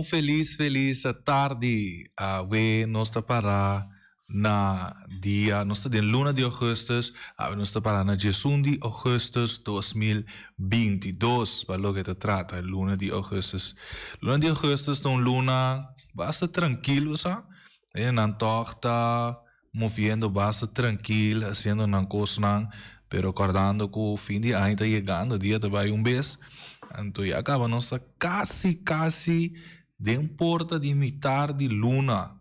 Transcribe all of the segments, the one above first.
feliz tarde. We nós está para na dia, nós está de luna de augustus, nós está para na 18 de augustus 2022. Para lo que te trata, luna de augustus. Luna de augustus é uma luna bastante tranquila, sabe? Não está moviendo bastante tranquila, haciendo una cosa, pero acordando que o fim de ano está chegando, o dia vai mês. Então, já acaba, nós está quase de porta de mitad de luna.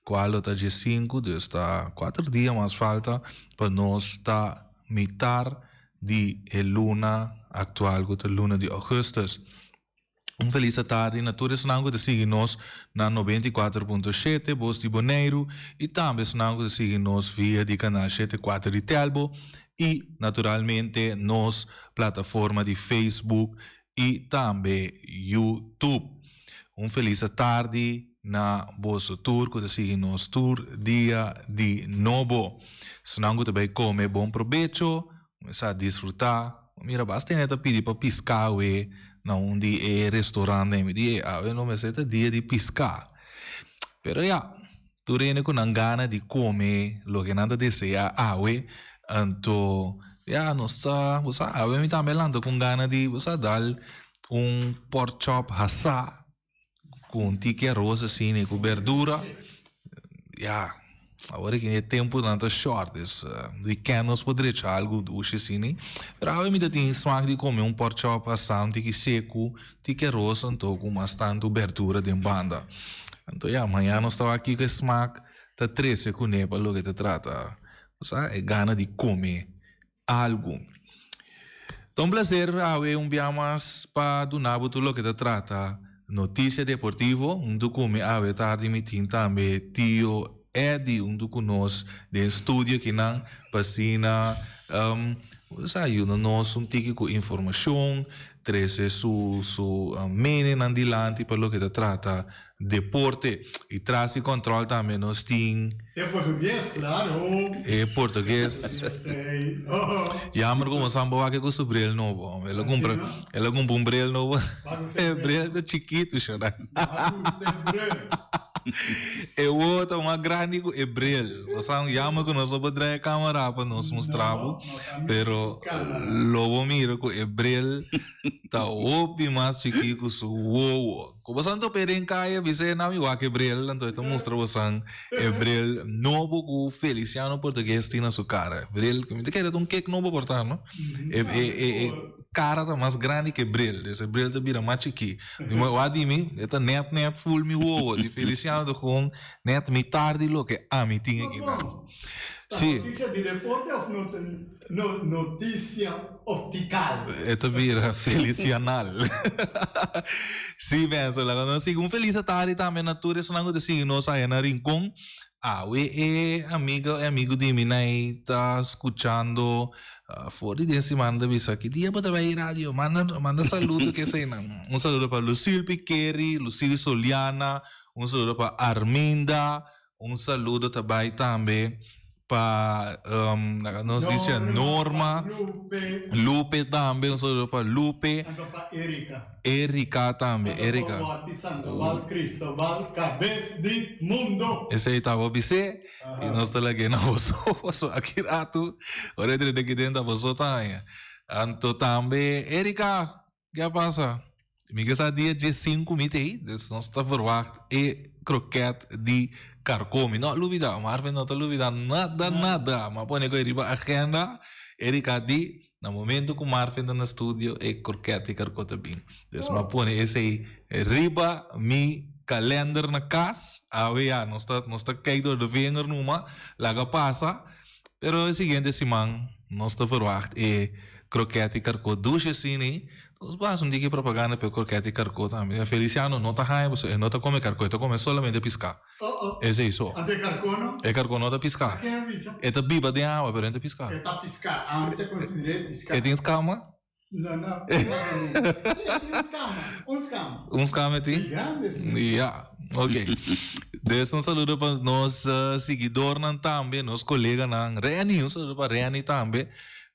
Qual está de 5, está 4 dias mais falta para nós estar mitad de luna atual, que é a luna de augustus. Feliz tarde, naturalmente, senão que seguimos na 94.7, Voz de Bonaire, e também senão que seguimos via de canal 74 de Telbo, e naturalmente nos plataforma de Facebook e também YouTube. Feliz tarde na Voz Tour, que seguimos tour dia de novo. Senão que também come bom proveito, começar a desfrutar. Mira, basta neta pedir para piscar, na onde é restaurante, me diz, não me sei dia de piscar. Pero tu rene com gana de comer, lo que nada deseja, então, você me também lando com gana de, você dar pork chop assado, com tique rosa, assim, com verdura, agora que é tempo tanto short, weekend nós poderíamos algo doce assim, mas a mim tem smaak de comer pork chop assado, tique seco, tique rosa, então com bastante abertura de banda. Então, amanhã nós estamos aqui com smaak, tá 13 com para lo que te trata, é gana de comer algo. Então, prazer, dia mais para donar tudo lo que te trata. Notícia deportiva, documento, tarde me tem também tio Eddie, do conosco de estúdio que não passina, ajuda nós tique com informação, treze mene andilante para lo que te trata deporte e traz e controle também nós tem. É português, claro. É português. Jammer como samba que com o bril novo. Ela compra bril novo. É bril de chiquito, chora. É outra uma grande bril. Você chama que nós vamos trazer a câmera para nós mostrar, pero logo mira que bril tá opi mais chiquito su uou. Como santo perencaia você não igual que bril, então eu mostro você bril novo com Feliciano português tem na sua cara. Bril que me quer um cake novo portar, não? Cara tá mais grande que bril. Esse bril tá vira mais chiquito. Eu adimi, é net full mi uou de Feliciano do com net me tarde lo que me tinha aqui. Sì. Notizia di deporte o notizia optical? Ito vira felicianal. Sì, penso, un felice tarde também natura, se não decidi nós aí na Rincón. Amigo de mim aí tá escutando fora de semana de visa que dia para ir rádio, manda saludo que sei não. Saludo para Lucille Piqueri, Lucille Soliana, saludo para Arminda, saludo também para nós dice Norma, Lupe também, saludo para Lupe, Erika também, Erika. Sandoval, Cristóbal, Cabeça de Mundo. Esse aí estava você e nós estamos na você aqui rato, ora de que dentro você tá aí. Então também, Erika, que passa? Miga sa dia de 5 mitei, nós está verwacht croquete de carcome. Não olvida, Marvin não te olvida nada. Mas põe que riba agenda, Erika di, no momento que Marvin está no estúdio, croquete de carcome bem. Então, mas põe esse riba mi calendar na casa, nós está caído de vinger numa, lá passa, pero a seguinte semana, nós está verwacht croquete de carcome duche assim, os bases de propaganda para croquete e carcó também. Feliciano não está aí, você não está come carcó, está come solamente piscar. É isso. Até carcó não? É carcó não está piscar. Que avisa? É tá biba de água, mas não piscar. É tá piscar. Aonde considerei piscar? É tem escama? Não. Tem escama. Uns escama tem? Grandes. Ok. Deixa saludo para nós seguidor também, nos colegas Reni, saludo para Reni também.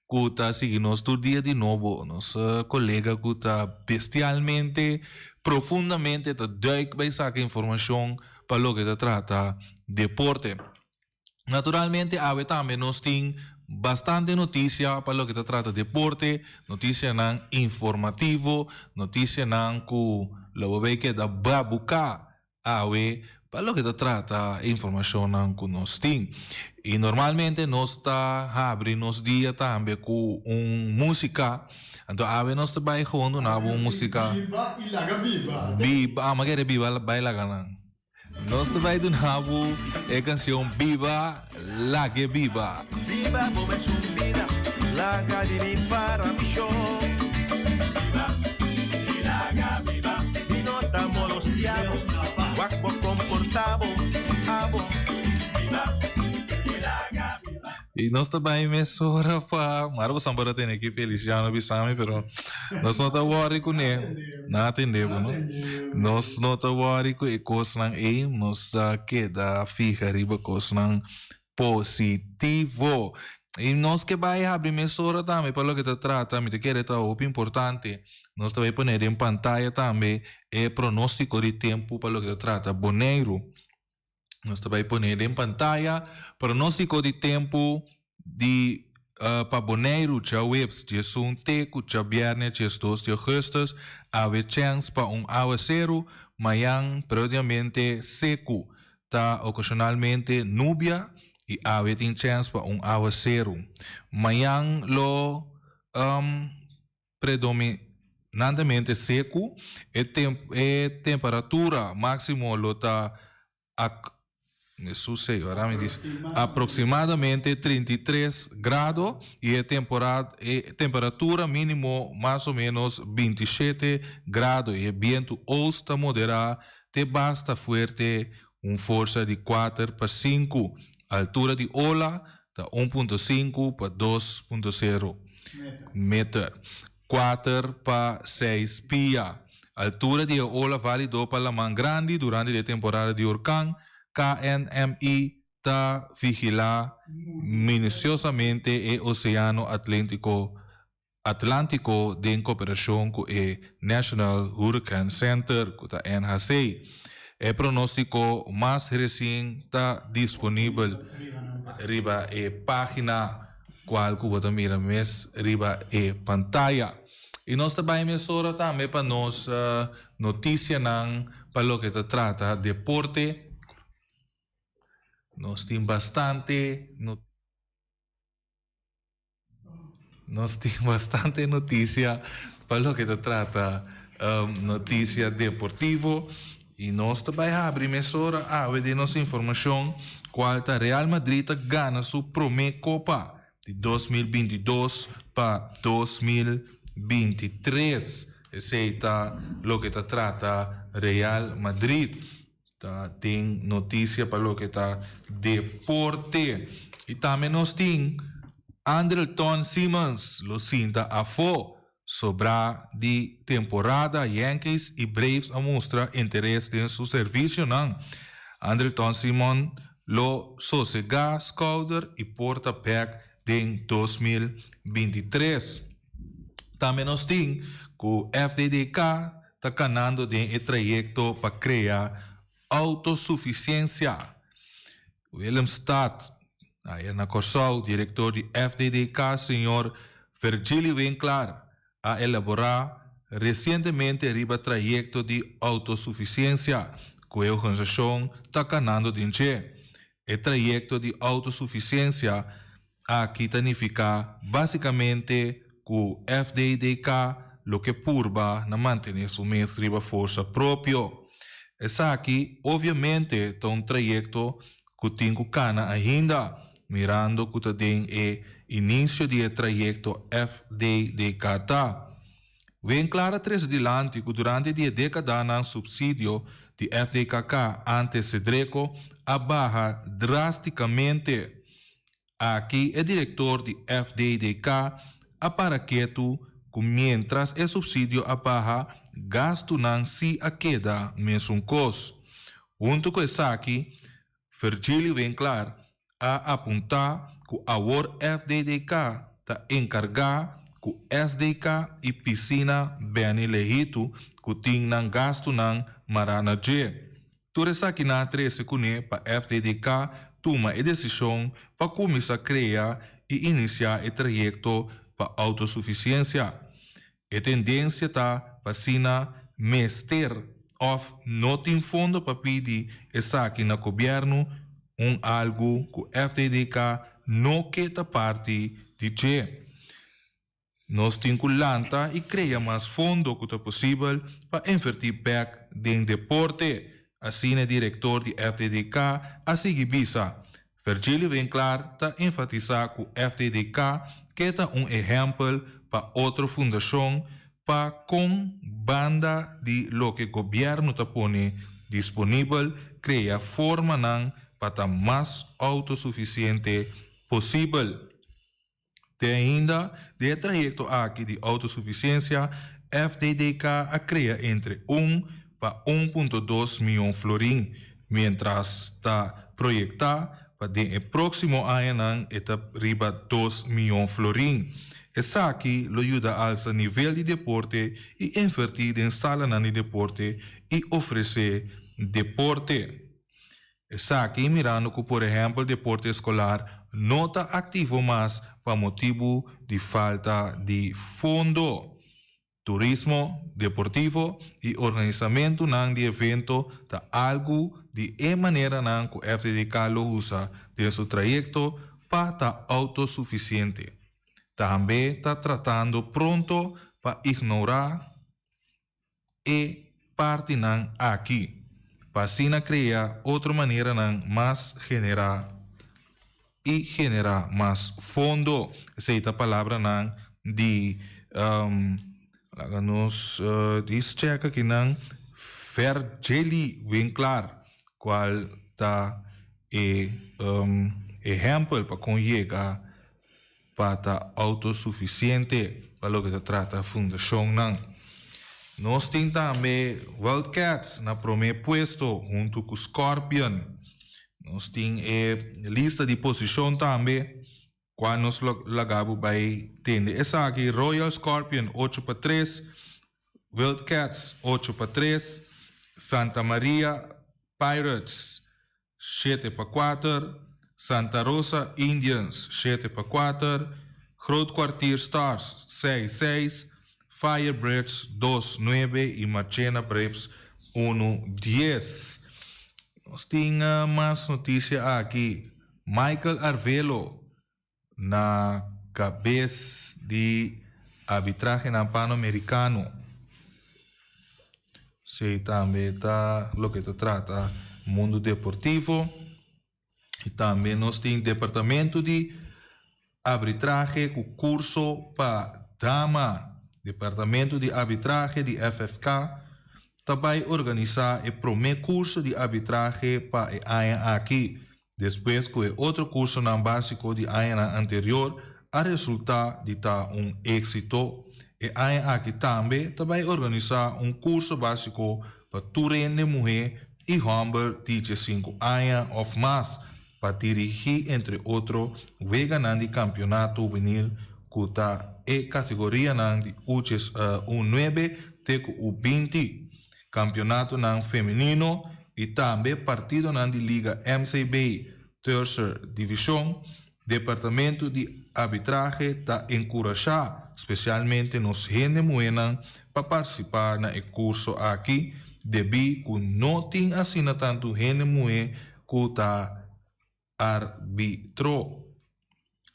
que está seguindo nós todo dia de novo. Nossa colega que está bestialmente, profundamente, está duik bij saca informação para lo que se trata deporte. Naturalmente, a também nós temos bastante notícia para lo que se trata deporte, notícia não informativo, notícia não que lo que da babuca awe para lo que se trata informação não que nós temos. E normalmente nós está abrindo nos dias também com música. Então, ave nós está vai quando na música. Viva e laga viva. Viva, magari viva vai lá ganang. Nós vai do nabo é canção Viva Lague Viva. Viva come subida, laga di mi para mi show. Viva, y laga viva. Y no estamos los diablos, guapo comportamos, abo. Viva, y laga viva. E nós também emissora para Mara Sambara tem aqui Feliciano Bissami, pero nós não tá worry com ele, não atendemos, não? Nós não tá worry com e coisa não é, nós queda fica riba coisa não positivo. E nós que vai abrir emissora também para o que se trata, me te quer estar importante, nós também pôr em pantalla também é pronóstico de tempo para o que se trata, boneiro. Nós também pôr em pantalla pronóstico de tempo de para boneiro, já webs, já sunteco, já viernes, já 2 de agosto, há chance para aguacero, manhã periodicamente seco, tá ocasionalmente nubia e há chance para aguacero. Manhã lo predominantemente seco, e temperatura máximo lo tá isso sei, agora me diz aproximadamente 33 graus e a temperatura mínimo mais ou menos 27 graus e vento oeste moderado te basta forte força de 4 para 5, altura de ola de 1.5 para 2.0 meter, 4 para 6 pia, altura de ola válido para a mão grande durante a temporada de huracão. KNMI está vigilando minuciosamente o Oceano Atlântico em cooperação com o National Hurricane Center, com a NHC. O pronóstico mais recente está disponível riba a página qual que você mira mais riba a pantalla. E nós também emissora também para nós notícia para o que se trata deporte. Nós temos bastante notícia para o que se trata notícia deportivo e nós também abrimos emissora de nossa informação qual está Real Madrid ganha sua primeira Copa de 2022 para 2023. Esse está o que se trata Real Madrid. Tem notícia para o que está deporte. E também nós temos Andrelton Simmons, lo sinta a fo sobre de temporada Yankees e Braves a mostrar interesse em seu serviço. Andrelton Simmons lo sossega Scouder e porta pack em 2023. Também nós temos que o FDDK está canando de trajeto para criar autossuficiência. Willem Stad, aí na Corsal, diretor de FDDK, senhor Virgílio Winkler, a elaborar recentemente riba trajeto de autossuficiência que a organização está canando de encher. O trajeto de autossuficiência aqui significa basicamente que o FDDK lo que purba na manter o mês riba força próprio. Essa aqui, obviamente, é trajeto que tem que cana ainda, mirando que tem o início do trajeto FDDK. Bem claro, adiante que durante a década, o subsídio de FDDK ante Cedreco abaja drasticamente. Aqui, o diretor de FDDK aparaqueto que mientras o subsídio abaja, gasto não se a queda mesmo cos. Junto com isso aqui, Virgílio Winkler a apontar que a FDDK ta encargar ku SDK e piscina bem eleito ku ting nang gasto nang marana G. Turesa kinatre se kune pa FDDK toma a decisão para começar a criar e iniciar o trajeto para autossuficiência. A tendência está para sina mester of não tem fundo para pedir essa aqui no governo algo que o FDDK não quer parte de G. Nós temos que lançar e criar mais fundo que é possível para investir back em deporte. Assim, o diretor de FDDK, assim que bisa, Virgílio Winkler está enfatizando que o FDDK que é exemplo para outra fundação para com banda de lo que o governo está pone disponível, criar forma para estar mais autossuficiente possível. De ainda, de trajeto aqui de autossuficiência, FDDK a cria entre 1 para 1,2 milhão florim, mientras está proyectado para o próximo ano está riba 2 milhões florim. Essa aqui lo ajuda a alçar nível de deporte e invertir em sala de deporte e oferecer deporte. Essa aqui mirando que, por exemplo, deporte escolar não está ativo mais por motivo de falta de fundo. Turismo deportivo e organizamento de evento está algo de maneira que o FDDK lo usa de seu trajeto para estar autossuficiente. Também está tratando pronto para ignorar e parte aqui, para assim criar outra maneira mais generar mais fundo. Essa é a palavra de nos diz checa que Virgílio Winkler, qual está exemplo para conhecer para estar autossuficiente para o que se trata a fundação. Nós temos também Wildcats na primeiro posto junto com Scorpion. Nós temos a lista de posição também quando nós lagamos vai ter essa aqui Royal Scorpion 8-3, Wildcats 8-3, Santa Maria Pirates 7-4, Santa Rosa Indians 7-4, Groot Kwartier Stars 6-6, Firebirds 2-9 e Marchena Braves 1-10. Nós temos mais notícias aqui. Michael Arvelo na cabeça de arbitraje na Pan-Americano. Se também está o que trata mundo deportivo. E também nós temos departamento de arbitraje com curso para dama. Departamento de arbitraje de FFK também organizar o primeiro curso de arbitraje para a ano aqui. Depois que o outro curso não básico de ano anterior, a resultar de estar êxito. E ano aqui também organizar curso básico para turno de mulher e homem de 5 anos ou mais, para dirigir, entre outros, o ganhando campeonato juvenil que está em categoria de U9 até o 20, campeonato feminino e também partido de Liga MCB, terceira divisão. Departamento de arbitraje está encorajado, especialmente nos gente mulher, para participar no curso aqui, devido que não tem assim tanto gente mulher que está arbitro.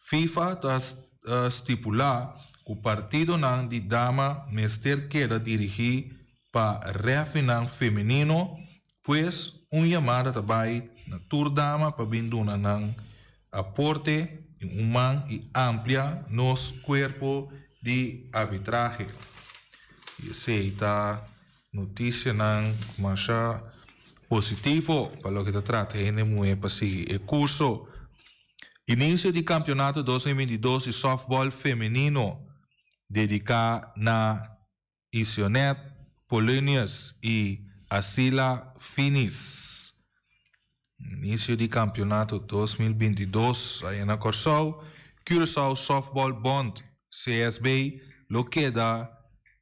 FIFA está estipular que o partido de dama mester quer dirigir para refinar feminino, pois chamada também na tour dama para binduna aporte humano e amplia nos corpo de arbitraje. E essa notícia mais positivo para o que se trata de mulher para seguir o curso. Início do campeonato 2022 de softball feminino dedicado na Isionet Polonius e Asila Finis. Início do campeonato 2022 aí na Corsol Curaçao Softball Bond, CSB, lo queda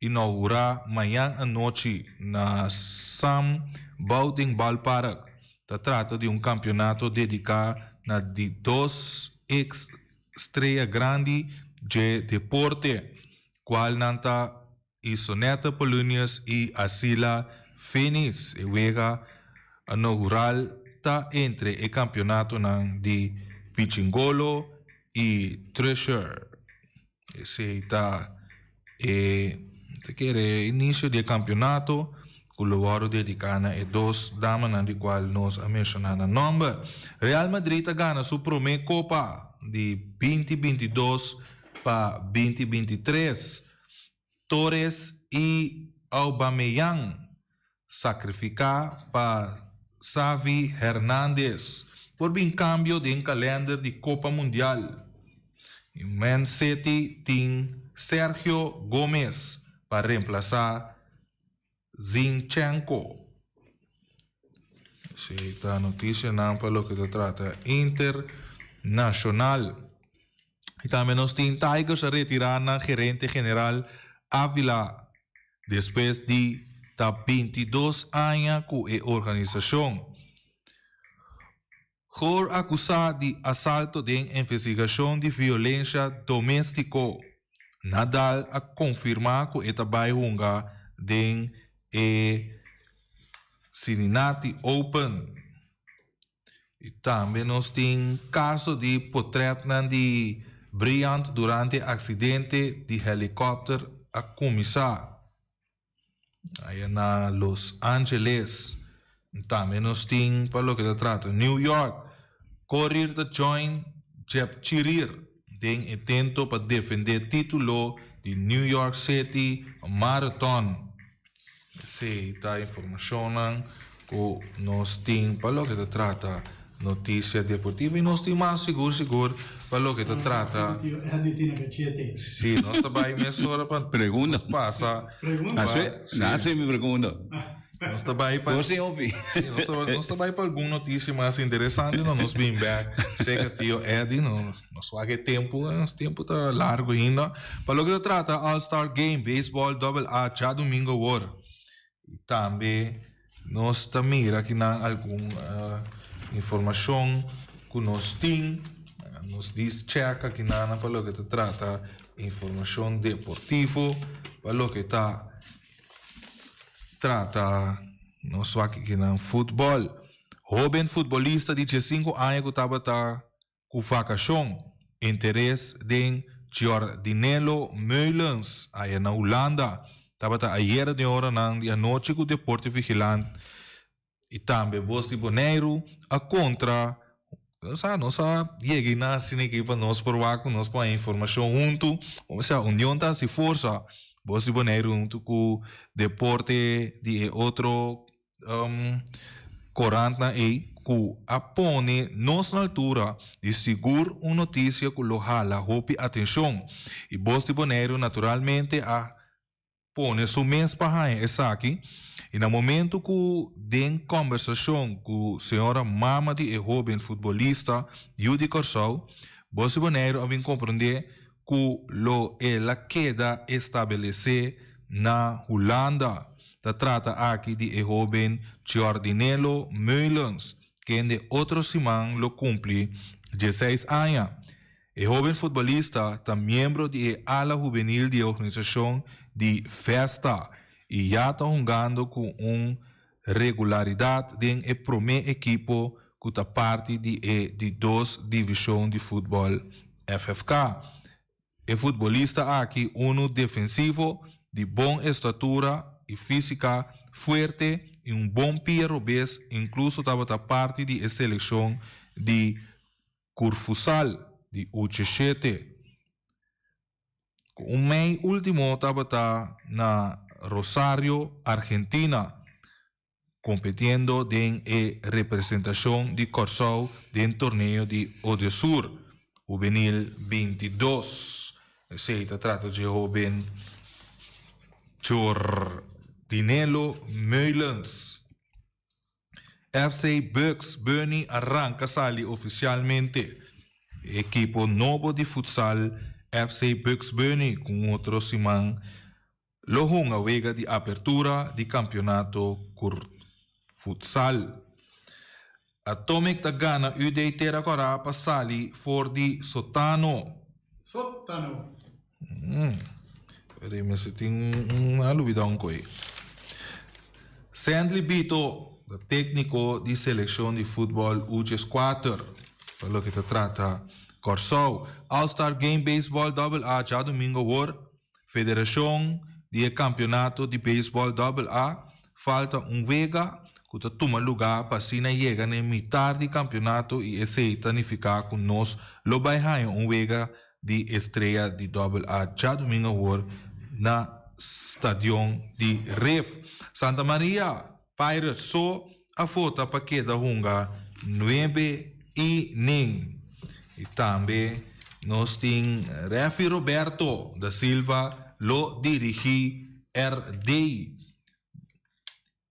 inaugurar amanhã à noite na Sam Bouding Ballpark. Se trata de campeonato dedicado a de dois ex-estrelas grandes de deporte, qual nanta Isoneta Polonius e Asila Phoenix, e juega inaugural ta entre o campeonato de Pichingolo e Treasure. Esse está início do campeonato, com o lugar dedicado a dois damas, na qual nós mencionamos o nome. Real Madrid ganha sua primeira Copa de 2022 para 2023. Torres e Aubameyang sacrificar para Xavi Hernández por um cambio de calendário de Copa Mundial. Man City tem Sergio Gomes para reemplazar Zinchenko. Esta notícia não para o que se trata internacional. E também nós temos Tigers a retirar na gerente general Ávila depois de 22 anos com a organização. Foi acusado de assalto de investigação de violência doméstica. Nadal a confirmar que ele trabalha de Cincinnati Open. E também nós temos caso de portrait de Bryant durante acidente de helicóptero a começar. Aí na Los Angeles. Também nós temos, para o que se trata, New York, correr de join Jeff Chirir, tem intento para defender título de New York City Marathon. Essa é a informação que nós temos, para o que se trata, notícia deportiva, e nós temos mais seguro, para o que se trata. Sim, nós também hora para Pergunta. Passa. Nasce minha pergunta. Nós também para Você ouve. nós também para alguma notícia mais interessante, não nos bem back. Sei que tio Eddie, não só que tempo tá largo ainda. Para o que se trata, All-Star Game, Baseball AA, já domingo agora. E também nós também aqui na alguma informação que nós temos, nos diz checa aqui na para o que se trata, informação deportiva, para o que trata nós aqui no futebol. Jovem futebolista de 15 anos que estava com vacação, interesse de Giordinello Meulens, aí na Holanda. Estava ayer de hora na noite com o Deporte Vigilante. E também Bosti Boneiro a contra. Nós cheguei na equipe para nós provar com nós para a informação junto. Ou seja, a união está se força. Bosti Boneiro junto com o Deporte de outro corante aí que apone nós na altura de seguro uma notícia que lo jala hope atenção. E Bosti Boneiro naturalmente a pone su mês para essa aqui. E no momento que tem conversação com a senhora mama de jovem futebolista Judy Corsau, Bosti Boneiro a compreender que ela queda estabelecer na Holanda. Se trata aqui de jovem Giordinello Meulens, que de outro semana lo cumpre 16 anos. O jovem futebolista está membro de ala juvenil de organização de festa e já está jogando com regularidade em o primeiro equipo que está parte de duas divisões de futebol FFK. O futebolista aqui defensivo de boa estatura e física forte e bom pie robês, incluso estava parte de seleção de Curfussal de U17. Mês último estava na Rosario, Argentina, competindo em representação de Corsau em torneio de Odesur, juvenil 22. Se trata de jovem Giordinello Meulens. FC Bucks Bernie arranca sali oficialmente. equipo novo de futsal FC Buxburney com outro simão lohunga wega de apertura de campeonato futsal. Atomic da Ghana UD Terra Cora passali for di Sotano. Sottano. Peraí, mas tem uma luvidão coi. Sandli Bito, técnico de seleção de futebol U4, pelo que te trata Corsou, All-Star Game Baseball AA já domingo war, Federação de Campeonato de Baseball AA, falta vega que toma lugar para se na chega na metade do campeonato e aceita ficar com nós, lo vai vega de estreia de AA já domingo war na Stadion de Ref. Santa Maria, Pirates, só a foto para cada hunga 9 e Ning. E também nós temos Refi Roberto da Silva, lo dirigi RD.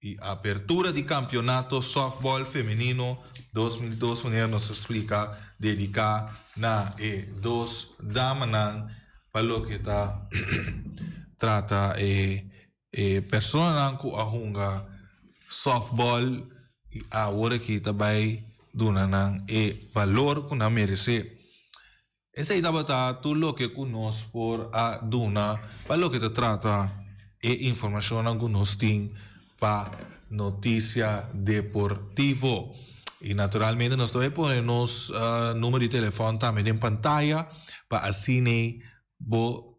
E a apertura de campeonato softball feminino 2002 nos explica dedicar na dos damas para lo que está trata persona que ahunga softball e agora que também dona nang valor que na merece. Essa é a tudo que conosco por a dona para lo que te trata informação que nós tem para notícia deportivo. E naturalmente nós também ponemos número de telefone também em pantalla para assim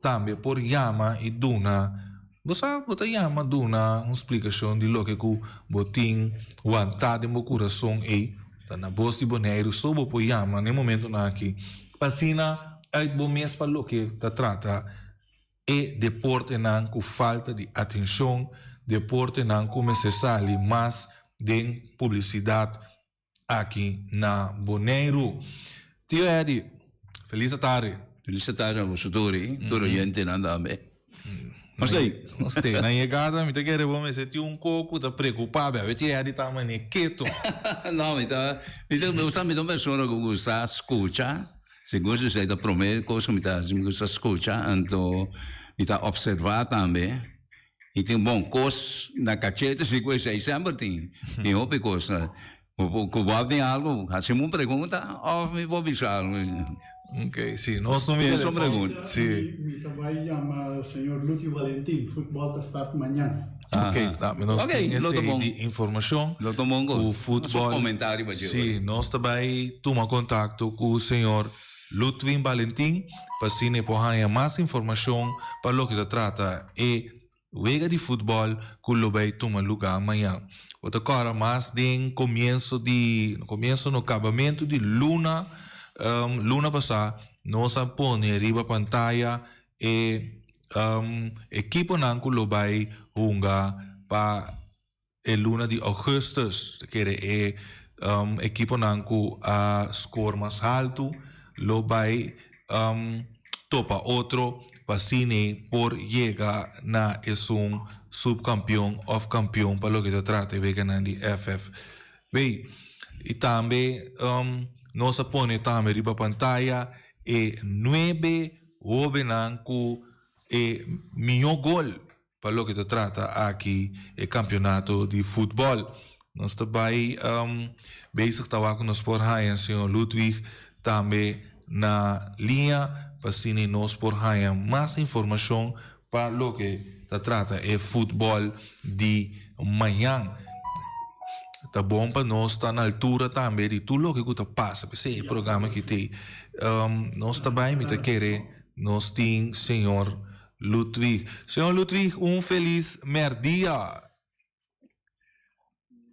também por chama e duna você chama duna uma explicação de lo que botin vontade no coração e na voz de boneiro só por chama no momento aqui passina é bom mês para lo que te trata e deporte não com falta de atenção deporte não com necessário mais de publicidade aqui na Boneiro. Tio Eddie, feliz tarde. Feliz tarde a vocês, todo gente nada me. Mas aí, na chegada, me quer bom, mas tinha pouco de preocupado, a ver Eddie tá mane quieto. Não, então me dá pessoa que gosta escutar, se gosta de da primeira coisa me dá, se gosta escutar, então me dá observar também. E tem bom coisa na cacheta, se gosta sempre tem. E outra coisa, o tem algo, se me pergunta, me vou avisar. Ok, sim, nós não me pergunta. Sim. Mi trabalho chama o senhor Lúcio Valentim, futebol da start amanhã. Ok, nós temos essa de informação. O futebol. Comentário, sim, nós também tomamos contato com o senhor Ludwig Valentim para se ter mais informação para o que se trata e Wega de futebol que lo vai tomar lugar amanhã. Outra coisa, mais de começo no acabamento de luna passada, nós põe riba pantalla e equipo não que lo vai jogar para a luna de augustus, que é equipo não que a score mais alto, lo vai topa outro Pacini por llegar na es un subcampeón o campeón para lo que te trata de ganar de FF. Ve, y también nos pone también riba pantalla 9 Obenanco mio gol para lo que te trata aquí el campeonato de fútbol. Nos também bezig tawa com nos por hayan senhor Ludwig também na linha para se nos por hayan mais informação para lo que se trata é futebol de manhã. Tá bom para nós estar na altura também de tudo o que passa, esse programa que tem. Nós também me querer, nós tem senhor Ludwig. Senhor Ludwig, feliz merdia.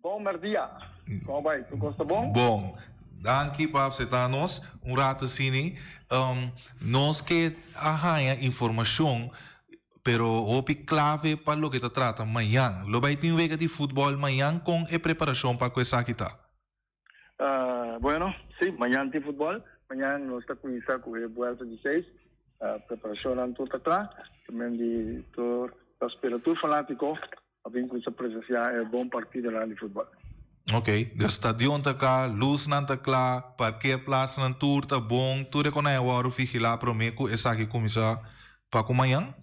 Bom merdia. Como vai? Tu gosta bom? Bom. Danke para apresentar-nos rato assim. Nós que arranha informação, pero o clave para o que te trata amanhã. Lo vai ter vega de futebol amanhã com a preparação para coisa aqui tá. Bueno, sim, amanhã tem futebol. Amanhã nós está com isso com o Vuelta de 6. Preparação não tudo atrás. Também de todo o espírito fanático. A bem com essa presença é bom partido lá de futebol. Ok, de stadion tá cá, luz não tá lá, parkeerplaats não tour tá bom, tudo com a hora vigilar para mim que essa aqui começa para amanhã.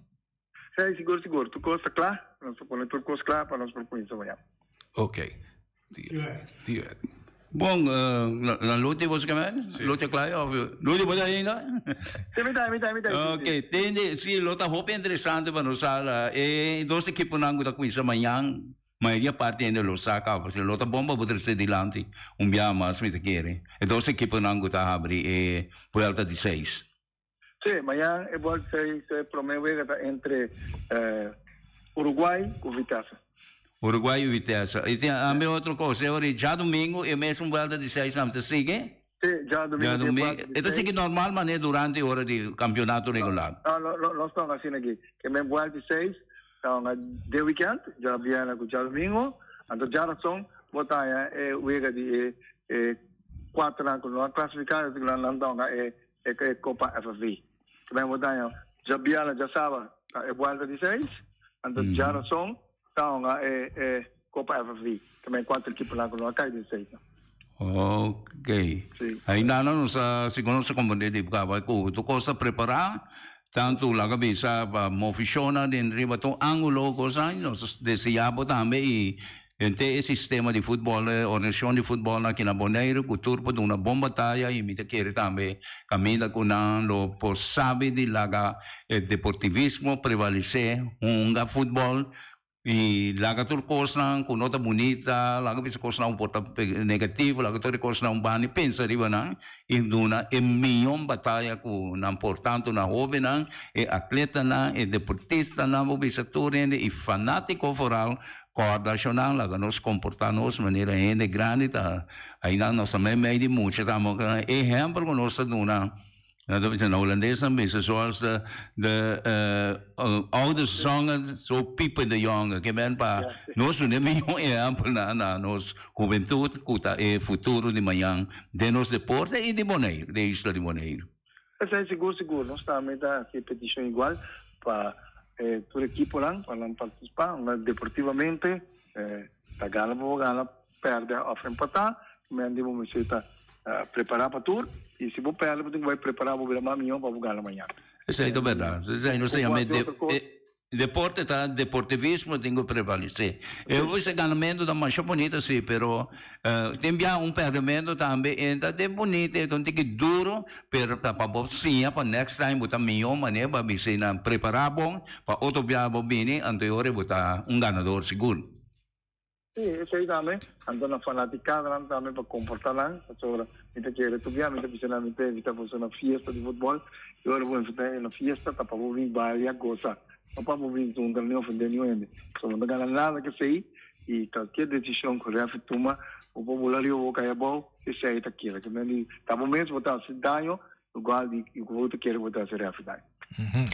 Sim, seguro. Tu costa claro, nós podemos tudo costa claro para nós propor isso amanhã. Ok. Direto. Bom, na luta você quer? Luta claro, luta pode ainda? Sim, me dá. Ok, tem se luta roupa interessante para nós lá, e dois equipes não gostam com isso amanhã. Maioria parte ainda lo saca, porque luta bomba pode ser dilante, dia mais me quer. E dois equipes não gostam abrir e volta de 6. Sim, amanhã é bom se promove entre Uruguai com Vitesse. Uruguai e Vitesse. E tem a minha outra coisa, já domingo e mesmo volta de 6 não te sigue? Sim, já domingo. Então sigue normal, mas durante a hora de campeonato regular. Nós estamos assim aqui, que mesmo volta de 6, então de weekend, já viene com já domingo, então já razão, botar é o ega de 4 anos, não classificar, não é Copa FV. Que mesmo botar já viene, já sabe, é volta de 6, então já razão, então é Copa FV, também 4 equipes lá não cai de 6. Ok. Ainda não sa segundo sa komunidade ba ko to ko sa preparar tanto la cabeça para funciona dentro do ângulo coisa nós desejamos também e sistema de futebol organização de futebol aqui na Bonaire cultura para uma bomba batalha e me quer também caminha com lo sabe de laga deportivismo prevalecer futebol e laga tur coisa com nota bonita laga bisa coisa um porta negativo laga tur coisa um bani pensa riba na e duna e milhão batalha com na importante na jovem na e atleta na e deportista na bisa turende e fanático foral coordenacional laga nos comportamos maneira ainda grande tá ainda nós também meio de muito estamos exemplo com nossa duna dat is een Hollandese mensen zoals de oude zanger zo piepen de jongen. Que ben pa nós não temos exemplo na nos juventude kuta e futuro de manhã de nos deporte e de Bonaire, de Isla de Bonaire. É seguro. Nós também dá competição igual para toda a equipe lá para participar, deportivamente, a gala perde a empatar, mas devemos estar preparar para tudo. E se você perde, você vai preparar para o amanhã para jogar amanhã. Isso é verdade. Não sei, deporte tá deportivismo tem que prevalecer. Eu vou chegar no meio da mancha bonita sim, pero tem perdimento também ainda de bonito, então tem que duro para você para next time botar melhor maneira para você preparar bom para outro dia bem anterior botar ganador seguro. Sim, isso aí também. Então, na fanaticada também para comportar lá. Sobre, então, que era tudo bem, então, precisamente, evita fazer uma fiesta de futebol. E agora, vou fazer uma fiesta, tá para vir baile a goza. Não para vir junto, não ofender ninguém. Só não ganha nada que sei. E qualquer decisão que o refe toma, o populário ou caia bom, isso aí tá aquilo. Que nem, tá bom mesmo, botar se danho, igual de que o outro quer botar se refe danho.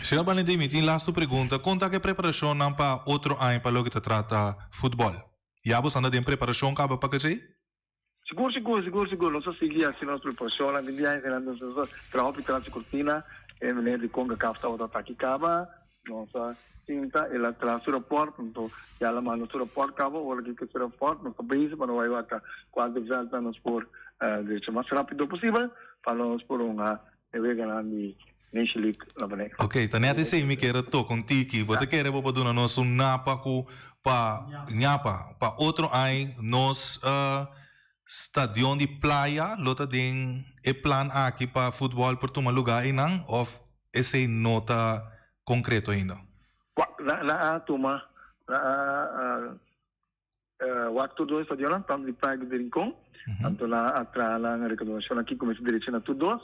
Senhor Valentim, tem last pergunta. Conta que preparação não para outro ano para o que trata futebol? Já você anda em preparação para fazer? Seguro. Nossa sigla assim nossa preparação, a minha é nossa trabalho para a cortina, é maneira de conga cafta ou ataque cava, nossa cinta ela traz o rapport, então já ela manda o rapport cava ou aqui que o rapport, nossa base para nós vai quando volta nos por de mais rápido possível para nós por uma grande Nation League lá para. Ok, tá nem sei me quero to contigo, você quer eu vou dar nosso napa com para outro ano nos stadion de praia lota den e plan aqui para futebol por tomar lugar aí não ou esse nota concreto ainda na toma waktu do stadion tam de praia de Rincon então lá atrás lá na reclamação aqui começa direção a todos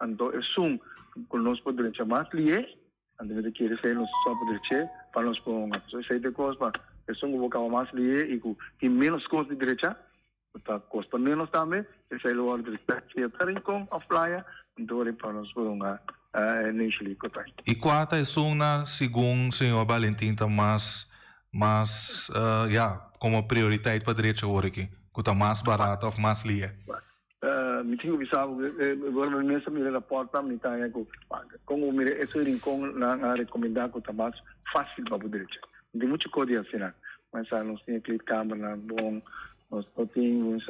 então é sum com nós podemos chamar lié então de que ele nos só poder che para nós por uma coisa sei de coisa para pessoa que vou mais lié e que menos coisa de direita tá custa menos também esse é o lugar de que Rincon a praia então é para nós por uma Nation League e quarta é uma segundo senhor Valentim tá mais como prioridade para direita agora aqui que tá mais barato ou mais lié me tenho visado agora mesmo me na porta me tá como me esse Rincon na recomendar que tá mais fácil para poder tem muito coisa assim mas não tem aquele câmera bom nós temos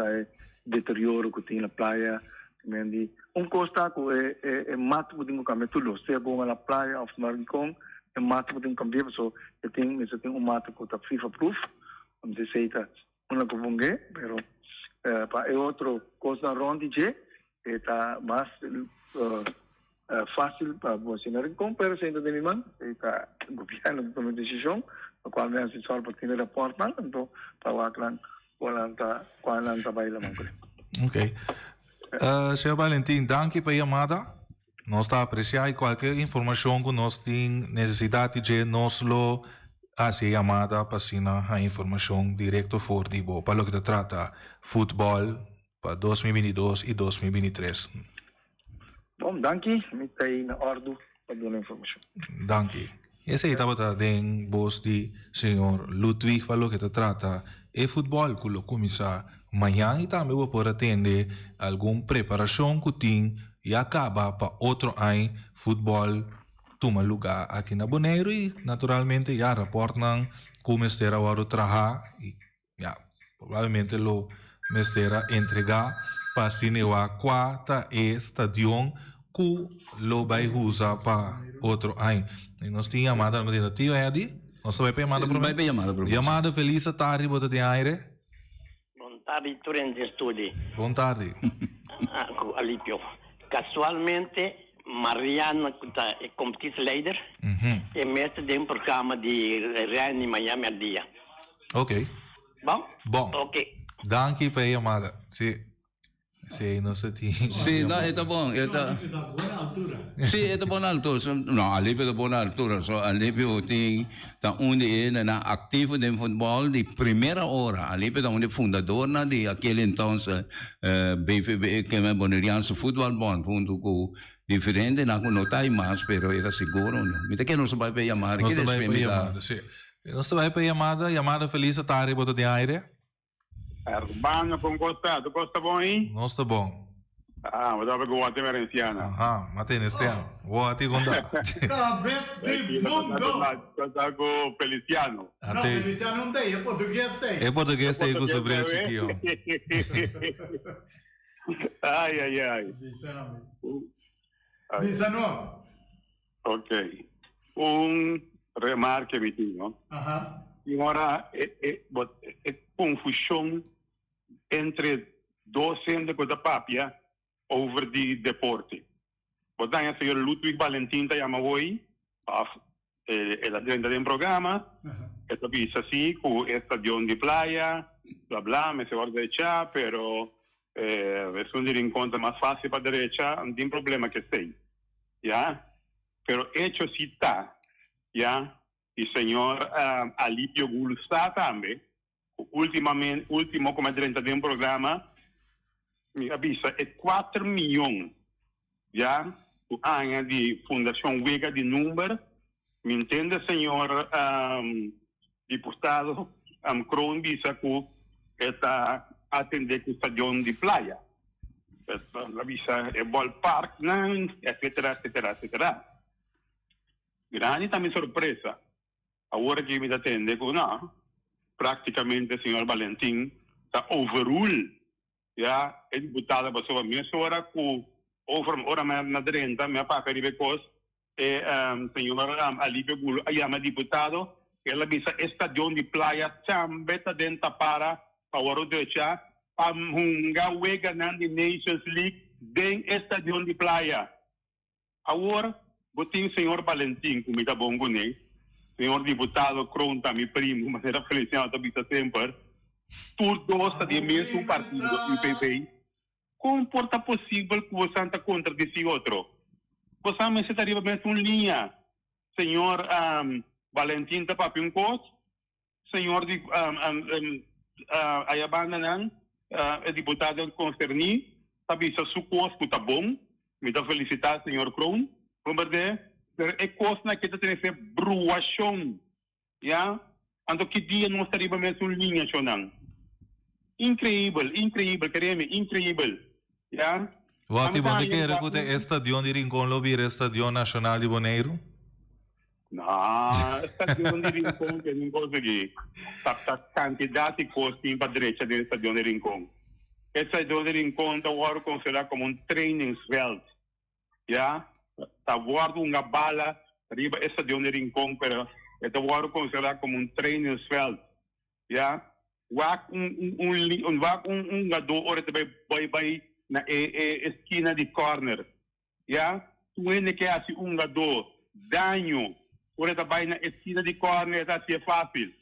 deterioro que tem na praia, também costa que é mato que tem que tudo, se é bom na praia, of Maricon, é mato que tem que cambiar, so tem mato que está FIFA proof, vamos dizer uma que pero para outro coisa ronde está mais fácil para você na Rincon, pero se ainda tem man, está governo que toma decisão, a qual vem assessor para ter reportar, então para o clan qual tá baila man. Ok. Senhor Valentim, danke pela chamada. Nós está apreciando qualquer informação que nós temos necessidade de nós lo hacer chamada para assinar a informação direto for de bo, para o que trata futebol para 2022 e 2023. Bom, danke, me tem na ordem para dar informação. Danke. Esse aí estava trazendo voz de senhor Ludwig para o que trata e futebol que lo começa amanhã e também vou poder atender alguma preparação que tem e acaba para outro ano futebol toma lugar aqui na Bonaire e naturalmente já reportam como estará o trabalho e provavelmente lo mestra entregar para sinewa quarta estadio que lo vai usar para outro ano. E nós tínhamos chamada no dia tio Eddie, nós vai para chamada para chamada feliz tarde bota de aire. Boa tarde, Turente Studi. Boa tarde. Alipio. Casualmente Mariana é competição líder e mestre de programa de Ryan em Miami al dia. Ok. Bom? Ok. Danke pela chamada. Sim, não se tinha. Sim, não, está bom. Está boa altura. Sim, está boa altura. Não, Alipio está boa altura. So, Alipio tem onde é ativo de futebol de primeira hora. Alipio está onde fundador de aquele então BFB, que é Boneriano Futebol Bom, ponto com diferente, não notai mais, pero está seguro. Me que não se vai para chamar. Não se vai para chamada, sim. Não se vai para chamada feliz tarde, bota de aire. Urbano con Costa, tu Costa bom aí? Nós está bom. Mas dá para que o Ate Merenciana. Aham, matei neste ano. O Ate Gonda. Cabeça de mundo! Costa com Feliciano. Não, Feliciano não tem, é português tem. É português tem com o sobrinho aqui, ó. Ai. Diz-nos. Ok. Remarque, Vitinho. Aham. E agora, é confusão entre docente da papia over de deporte. Portanto, o senhor Ludwig Valentim está chamando hoje, ele dentro do programa, ele diz assim, com estadio de praia, blá blá, me se guarda de chá, pero es un encontro mais fácil para derecha, não tem problema que tem, já? Pero hecho si está, já? E o senhor Alipio Gul está também, último como dentro de programa, me avisa, é 4 milhões, já? O ano de Fundação Vega de número, me entende, senhor deputado, Crown visa que está atender com o estádio de praia. Avisa, é ballpark, etc. Grande também surpresa. Agora que me atende, não, praticamente o senhor Valentim está overrule, já, é deputado para sua mesma hora que ora na direita, minha papel de becos, é senhor Alipio Gul, chama deputado, ela visa estadio de praia, também está dentro para a hora de já, a hunga wega na Nations League, den estadio de praia. Agora, botem o senhor Valentim, como está bom com ele, senhor deputado Cronta, meu primo, mas era Feliciano, está sempre, por dois de mesmo partido, o PP, como porta possível que você anda contra desse outro? Você me estaria mesmo em linha, senhor Valentim da Papincos, senhor de Ayabana não, deputado concernido, sabe se o custo está bom, me dá felicitar, senhor Crown, vamos ver, é coisa que tem que ser bruação, já? Ando que dia não estaria mesmo em linha, Shonan? Incrível, queremos, incrível, já? Vati, bom, que era que o estadio de Rincón lo vira estadio nacional de Bonaire? No, stagione di Rincon che non consegui. Candidati costi in padreccia del stagione di Rincon. Il stagione di Rincon da guardo considerato come un trainingsveld. Ja? Da guardo una bala riba il stagione di Rincon però da guardo considerato come un trainingsveld. Ja? Wak un gado ora bij na esquina di corner. Ja? Tu ene che hasi un gado danho ora também na esquina de corner está se fácil.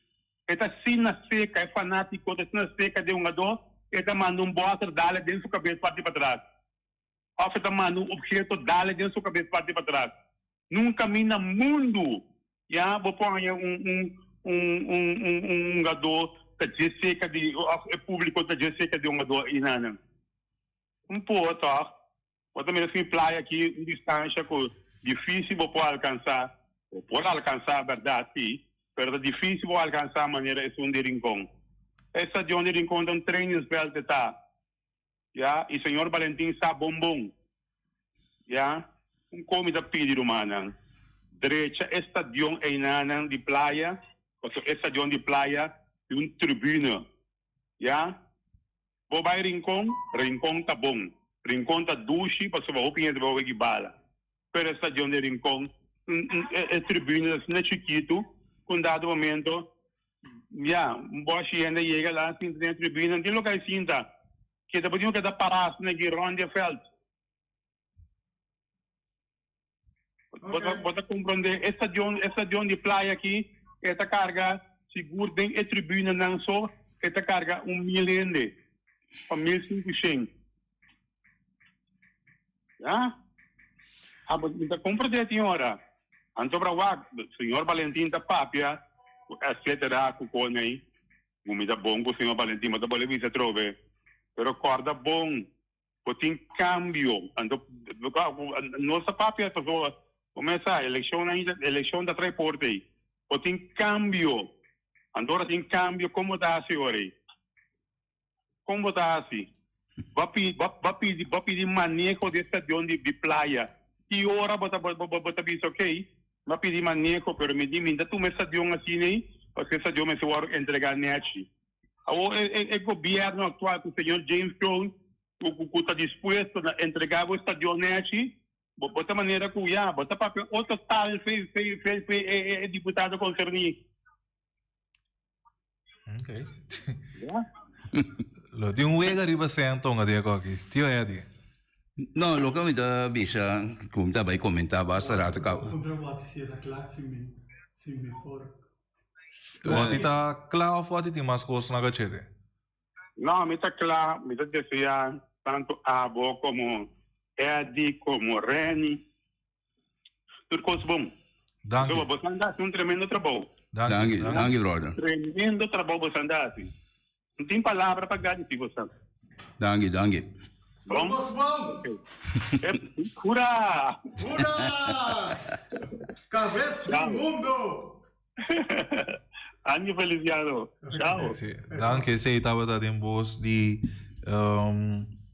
Está sina seca, é fanático, está sina seca de jogador, está manda bosta dale dentro sua cabeça parte para trás. Ou está manda objeto dale dentro sua cabeça parte para trás. Nunca caminha mundo, já vou pôr jogador que seca de é público que seca de jogador inana. Pouco, eu também assim playa aqui em distância que difícil vou alcançar. Pode alcançar a verdade, sim, mas é difícil alcançar a maneira de um de Rincon. Essa de onde Rincon é um trainingsveld está. E o senhor Valentim sabe bom. Como pedir humana. Direita, estadião é inana de praia, estadião de praia, de uma tribuna. Vou para Rincon está bom. Rincon está duche, para sua opinião de boa bala. Pero estadião de Rincon é tribuna não é chiquito, com dado momento, um boche ainda chega lá, assim, tem tribuna, tem lugar assim, tá? Que depois tem que dar parado na Gironde Feld. Pode compreender, estação de praia aqui, esta carga, seguro, tem a tribuna não só, esta carga 1 milhão de, 1.500. Mas compreender a senhora. Anto para o senhor Valentim da Papia, etc., com aí, comida bom com o senhor Valentim, mas a Bolívia trove, pero corda bom, tem cambio. Nossa Papia, começa a eleição da transporte, tem cambio. Andora tem cambio, como está a senhora? Como está assim? Vai pedir manejo de estação de praia. E ora, bota bisa, ok? Vai pedir manejo, pero me diz, ainda tu me estação assim, né? Porque estação me se vai entregar nete. O governo atual, o senhor James Jones, que está disposto a entregar o estação nete, bota maneira que já, bota papel, o total fez deputado concernido. Ok. Lo di un wega riba sento nga dia ko aqui. Tio é di. No, lo que me da bisa, como tá vai comentar basta ka. Contra what is it class sim before. Wat ita klaar of wat ita mas coisa na gachete? No, me está claro, me decía tanto Abo como Eddie, como Reni. Tudo coisa bom. Danke. Então, você andasse um tremendo trabalho. Danke, brother. Tremendo trabalho você andasse. Não tem palavra para garantir você. Danke. Bom? Bom! Hurra! Hurra! Cabeça do mundo! Anjo Feliciano. Tchau. Danke, sei tava da dem boss di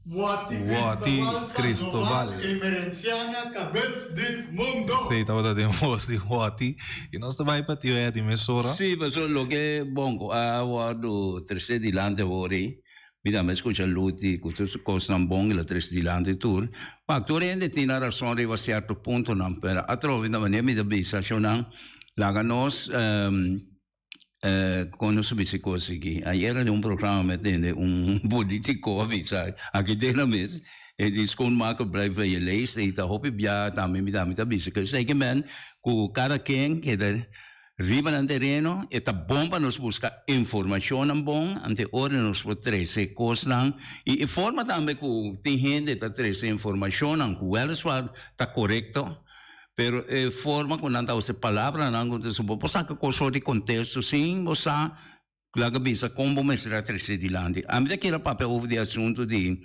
Wati Cristóbal Emerenciana, cabeça do mundo! Sei tava da dem boss di Wati. E nós vai para tio é de mesora. Sì, ma solo che bongo a guardo 3 di lante ori. Mi dà me scusa luti, questo costa un bong la 3 di lante tour. Ma tu rende tina ragione arriva a certo punto non per a trovi da maniera mi da bisa shonan la ganos conosco bisi così che ieri era un programma mettendo un politico avvisare a che della mes e di scon marco blijven je leest e da hoop ja daarmee mi da bisa che sai che men cu cada quem que riba ng terreno, ita bomba nos busca informação ng bom, ante ora nos po 13 cos lang, i-informa tambe ku tihende ta 13 informação ng weliswaar ta correcto, pero forma ku nanta use palavra nang kung subo, posa ka koso di contexto, sim, posa laga bisa combo mesra 13 di landi. A medida que ela papel over de assunto de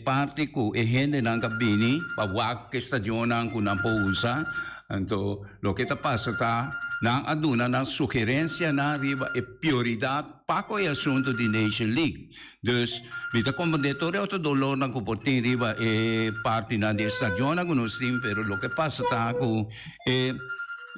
parte ku hende nang kabini, pa wak ke stadion nang ku nang po usa, então, lo que está passando está na aduna na sugerência na riba é prioridade para o assunto de Nation League. Dus, vita comandante o dolor na comportem riba é parte na de estadio na gunostim, pero lo que passa está com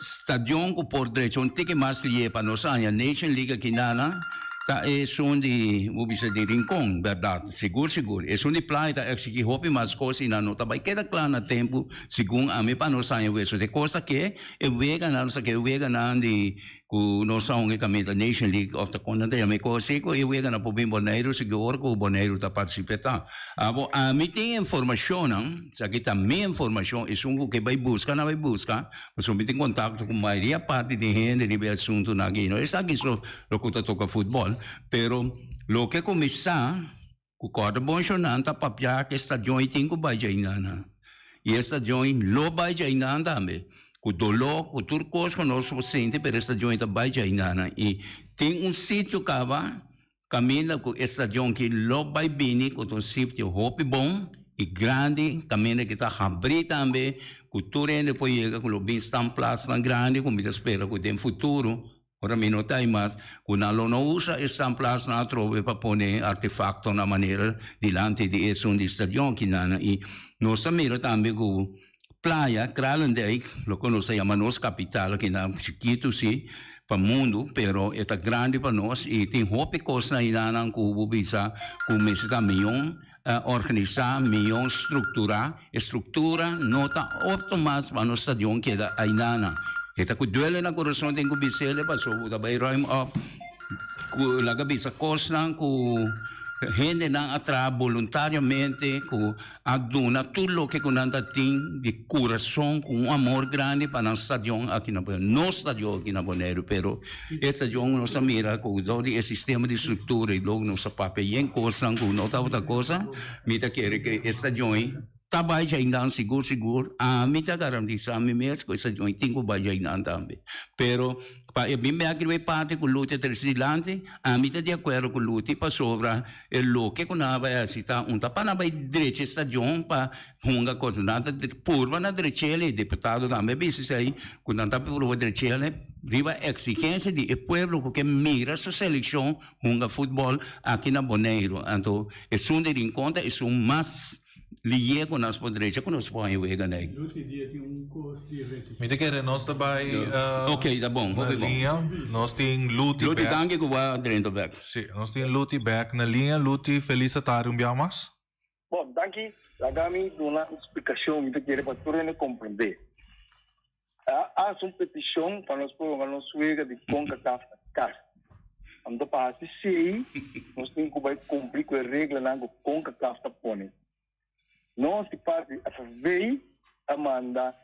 stadion ko por direito um tiki mas liye pa no sa Nation League kinana ta é som de ubisa de rincon, verdade, seguro. É som de playa ta exiki hopi mas coisa na nota vai queda claro na tempo, segundo a me pa no sa isso de coisa que é vega na nossa que é vega na de ku no sa um kami da Nation League of the Continent me coisa ko é vega na po bem Bonaire seguro ko Bonaire ta participar. Abo a me tem informação, sa kita me informação é som que vai buscar, mas eu me tem contato com a maioria parte de gente de assunto na aqui, não é aqui só lo que toca futebol, pero lo que começar com corda bonchonanta papia que stadion tem com vai jainana. E stadion lo vai jainana também. Com dolor, com turcos com nosso sente, pero stadion tá vai jainana e tem sítio cava caminha com stadion que lo vai bini com um sítio hope bom e grande, caminha que tá abrir também, com tudo depois chega com o bem place na grande, com muita espera com tem futuro. Ora mi notai mas, quando não usa essa place na trove para pôr artefacto na maneira dilante de esse um stadion que nana e nós mira também com playa, Kralendijk, lo que nós chamamos capital que na chiquito sim para mundo, pero é grande para nós e tem hope coisa na nana com bisa com mês caminhão organizar, melhor estrutura nota optimas para no stadion que da ainana. Esta ku duele na coração tem ku bisele pa so da bay rhyme up ku laga bisa kosnan ku gente nang atra voluntariamente ku aduna tudo que kunanta ting de coração com amor grande para no stadion aqui na no stadion aqui na Bonaire, pero esse stadion no samira ku do de sistema de estrutura e logo no sapape yen kosnan ku nota outra coisa mita quer que esse stadion tabay siya inang siguro mita garanti sa amin mes ko isa yung iting ko ba siya inang tambi pero pa bimbe agriwe parte con luti tresilante mita di acuerdo con luti pa sobra e lo che con avea sita un tapana bai direita stadion pa hunga cosa nata purva na direita deputado tambe bisi sai con nanta purva direita riva exigência de pueblo que mira sua seleção hunga futebol aqui na Bonaire então é um de encontro é um mas liye ko nas podrecha ko nos põe o eganeg. Mi te quer nós também ok, tá bom, na linha nós tem Luti tangue ko va dentro back. Sim, nós tem Luti back na linha Luti felicitar biamas. Bom, daqui agami uma explicação me te quer para tu compreender. Há uma petição para nós pôr a nossa suega de CONCACAF CAF. Ando para se nós tem que vai cumprir com a regra na CONCACAF tá põe. Nós que parte a veio Amanda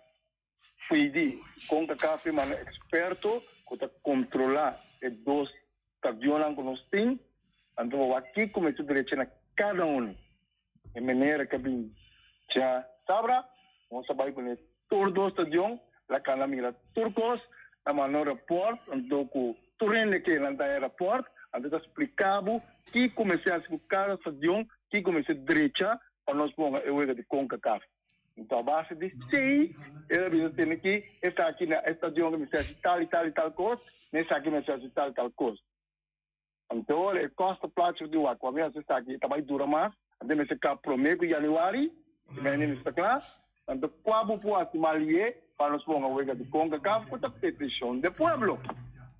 foi de CONCACAF mano experto que tá controlar os dois stadions que nós tem, então aqui começou direito na cada de maneira que bem já sabra, nós sabemos que todos os stadions lá cada mira turcos, a mano report, então com turene que lá da aeroporto, então explicava que começou a se cada stadion, que começou direita nós vamos a de CONCACAF. Então, a base de sei, ele tem que estar aqui na estação que me serve tal e tal coisa, nessa aqui me serve tal e tal coisa. Então, ele custa plástico de água. Quando você está aqui, também dura mais. Então, você fica prometo em janeiro, vem nessa classe. Então, quando pode malie, para nós vamos a de CONCACAF, com a petição do pueblo.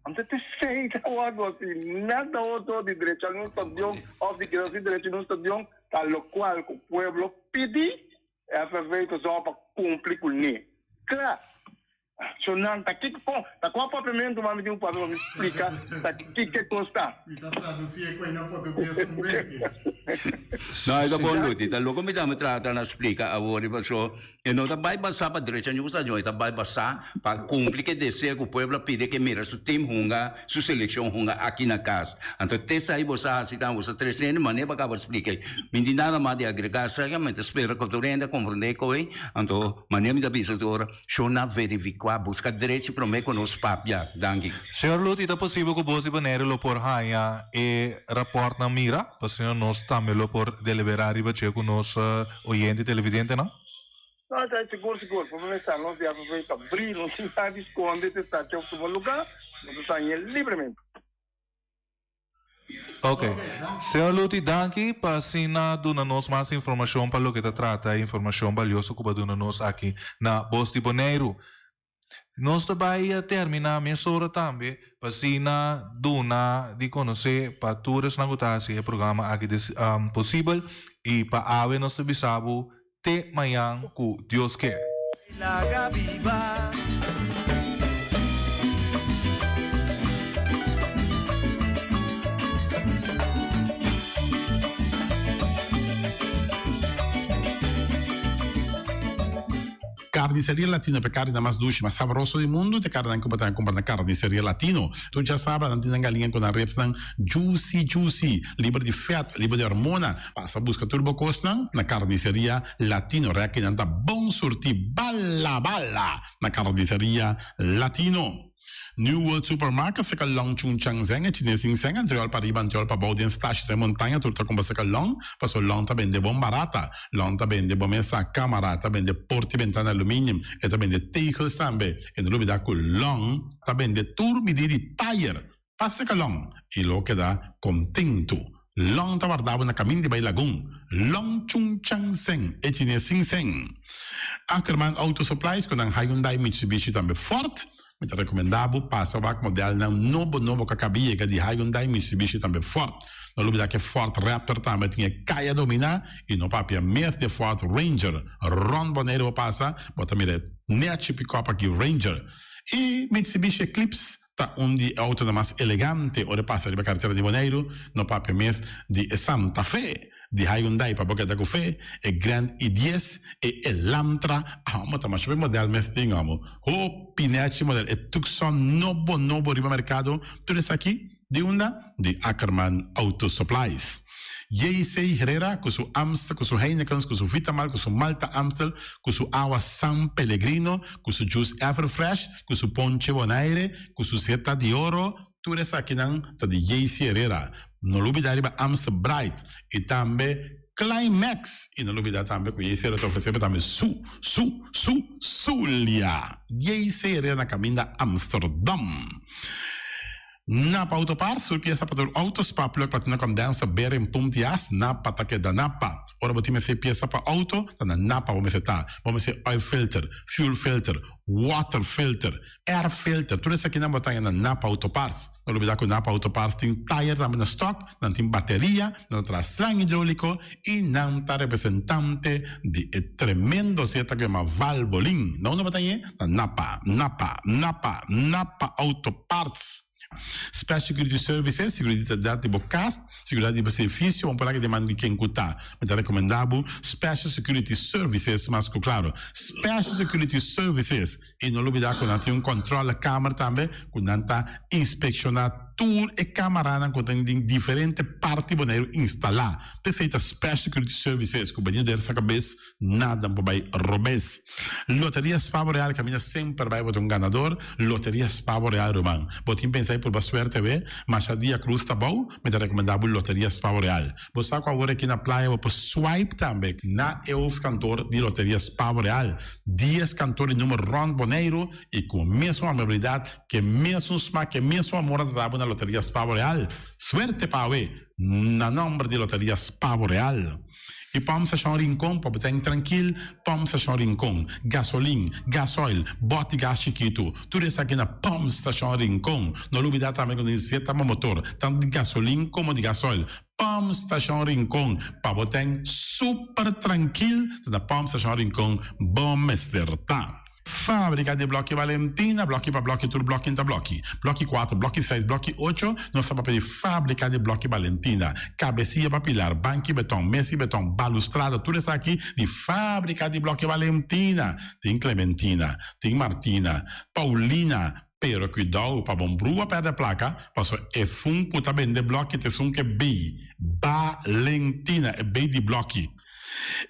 Então, te sei, algo assim, nada outro de direito no estadião, ou de direito no estadião, tal qual o pueblo pedi, é para que só para cumprir com ele. Claro, se não está aqui, tá qual papamento, mas me para me explicar, tá aqui que consta. Está traduzir com não português não, é bom, Luti. Tá louco me dá me trata na explica agora, pessoal. E não tá vai passar para direita, não está joia, tá vai passar para cumprir que desejo que o povo pede que mira seu time hunga, sua seleção hunga aqui na casa. Então te sai você assim, tá você 300 maneira para explicar. Não nada mais de agregar, certamente espera que tu renda compreender coi. Então maneira me dá visitadora, só na verificar, buscar direito para mim com os papia, dangue. Senhor Luti, é possível que você Bonaire lo por haia e rapport na mira, para senhor nós também lo por deliberar e bater com nos oyente televidente, não? Não, está seguro. Para começar, nós devemos abrir, não se está esconder, está aqui em algum lugar, nós estamos livremente. Ok. Senhor Luti, danke para assinar dona nos mais informação para o que trata, informação valiosa que dona nos aqui na Voz de Bonaire. Nós também termina a mesura também, para sina duna de conhecer para todos na gutasi o programa aqui possível e para ave nós bisabo te manhã com Deus quer. Carniceria Latino per carne mais doce, mais saboroso do mundo, te carne que comprar na Carniceria Latino. Tu já sabe, não tem galinha com a reps não juicy, livre de fat, livre de hormona. Passa a busca turbo cost na Carniceria Latino, que não tá bom surti bala na Carniceria Latino. New World Supermarket fica long chung chang zeng e chinesing zeng anterior para riba anterior para baudien stash de montanha turta com fica long passo long tá vende bom barata long tá vende bom essa câmara tá vende porte ventana alumínio e tá vende teicos também e no lugar com long tá vende tour medida tire passa que long e lo que dá contento long tá guardado na caminho de Bay Lagoon long chung chang zeng e chinesing zeng Ackerman Auto Supplies com a Hyundai Mitsubishi também forte. Muito recomendável, passa o modelo novo que acabia de Hyundai Mitsubishi também forte. No lugar que Ford Raptor também tinha caia dominar e no papel mês de Ford Ranger, Ron Bonero passa, bota mire net pick-up aqui Ranger e Mitsubishi Eclipse tá de auto mais elegante, ora passa de carteira de Bonero no papel mês de Santa Fe. De Hyundai para boca da café, e Grand i10 e Elantra, mas também o modelo mestre amo. O pinete modelo é Tucson novo riba mercado, tudo isso aqui de de Ackerman Auto Supplies. J.C. Herrera, com seu Amstel, com seu Heineken, com seu Vitamal, com seu Malta Amstel, com seu Água San Pellegrino, com seu Juice Everfresh, com seu Ponche Bonaire, com seu Seta de Ouro, tudo isso aqui tá de J.C. Herrera. Não olvidar riba Amstel Bright e também Climax e não olvidar também que J.C. Herrera oferece também Zulia. J.C. Herrera na caminho da Amsterdam. Napa Autopars, surpresa para o Autospa, plug para com dança, berem puntias, Napa tá que da Napa. Ora, vou ter peça para auto, tá na Napa, vamos ser oil filter, fuel filter, water filter, air filter, tudo isso aqui na botanha na Napa Autopars. Não olvidar que o Napa Autopars tem tire também na stock, não tem bateria, não traz slang hidráulico e não tá representante de tremendo seta que é uma Valvoline. Não na botanha, na Napa Autoparts. Special Security Services, seguridade de bocas, seguridade de serviço, vamos falar que demanda de quem cutar. Mas é recomendável Special Security Services, mas claro, Special Security Services, e não olvidar que não tem controle da câmara também, que não está inspecionado tour e câmara que tem diferentes partes boneiro instalar. Perfeita Special Security Services, que o banheiro dessa cabeça, nada para robes. Loteria Spavo Real, caminha sempre vai para um ganador, Loteria Spavo Real, Romão. Botim pensar por a suerte, mas a dia cruz tá bom, mas é recomendável Loteria Spavo Real. Você sabe agora aqui na praia, você swipe também, na EUF cantor de Loteria Spavo Real. 10 cantores número Ron Boneiro, e com a mesma amabilidade, que mesmo smack, que mesmo amor da na Loteria Spavo Real. Suerte para na nome de Loteria Spavo Real. E vamos achar rincón, para estar tranquilo, vamos achar rincón. Gasolina, gasoil, bote gás chiquito. Tudo isso aqui na vamos achar rincón. Não olvidar também que necessita motor, tanto de gasolina como de gasoil. Pump Station Rincón, para botar super tranquilo, na Pump Station Rincón, bom acertar. Fábrica de Bloque Valentina, bloque para bloque, tudo bloque entre bloque. Bloque 4, bloque 6, bloque 8, nós estamos para fábrica de Bloque Valentina. Cabecinha para pilar, banco betão, mesa betão, balustrada, tudo isso aqui de fábrica de Bloque Valentina. Tem Clementina, tem Martina, Paulina, pero cuidado para bom brua perto da placa, passo é funko também de bloque, te funko é B, Valentina, é B de bloque.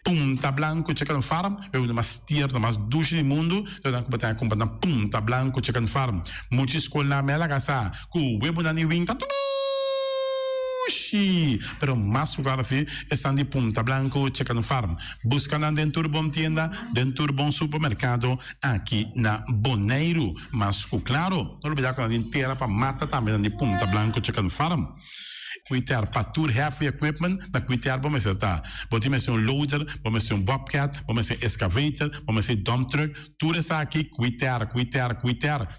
Punta Blanco Chicken Farm, é uma mais tierna, mais doce do mundo. Então, como tem a comprar na Punta Blanco Chicken Farm, muitas escolas me alagaçar, com o web na Niwing, tá tudo. Pero mais lugar assim, estão de Punta Blanco Chicken Farm. Buscando dentro bom tienda, dentro bom supermercado, aqui na Boneiro. Mas, claro, não olvidar que a gente terra para mata também de Punta Blanco Chicken Farm. cuiter patur heavy equipment, na cuiter bom tá. Boti me se loader, bom me se bobcat, bom me se excavator, bom me se dump truck, tudo isso aqui cuiter.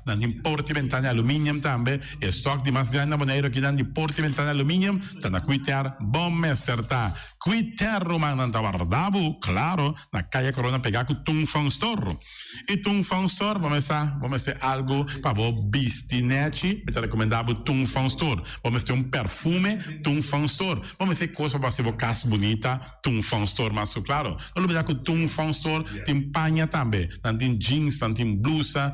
Na importi ventana aluminium também, stock de mais grande maneira que dan de porti ventana aluminium, tá na cuiter bom me tá. Cuiter romano na Tawardabo, claro, na calle Corona pegar com Tung Fong Store. E Tung Fong Store, vamos ser algo para o bistinete, eu te recomendava Tung Fong Store. Vamos ter perfume Tung Fong Store. Vamos ter coisa para ser casa bonita Tung Fong Store, mas claro. Não lembrar que Tung Fong Store tem panha também, tem jeans, tem blusa,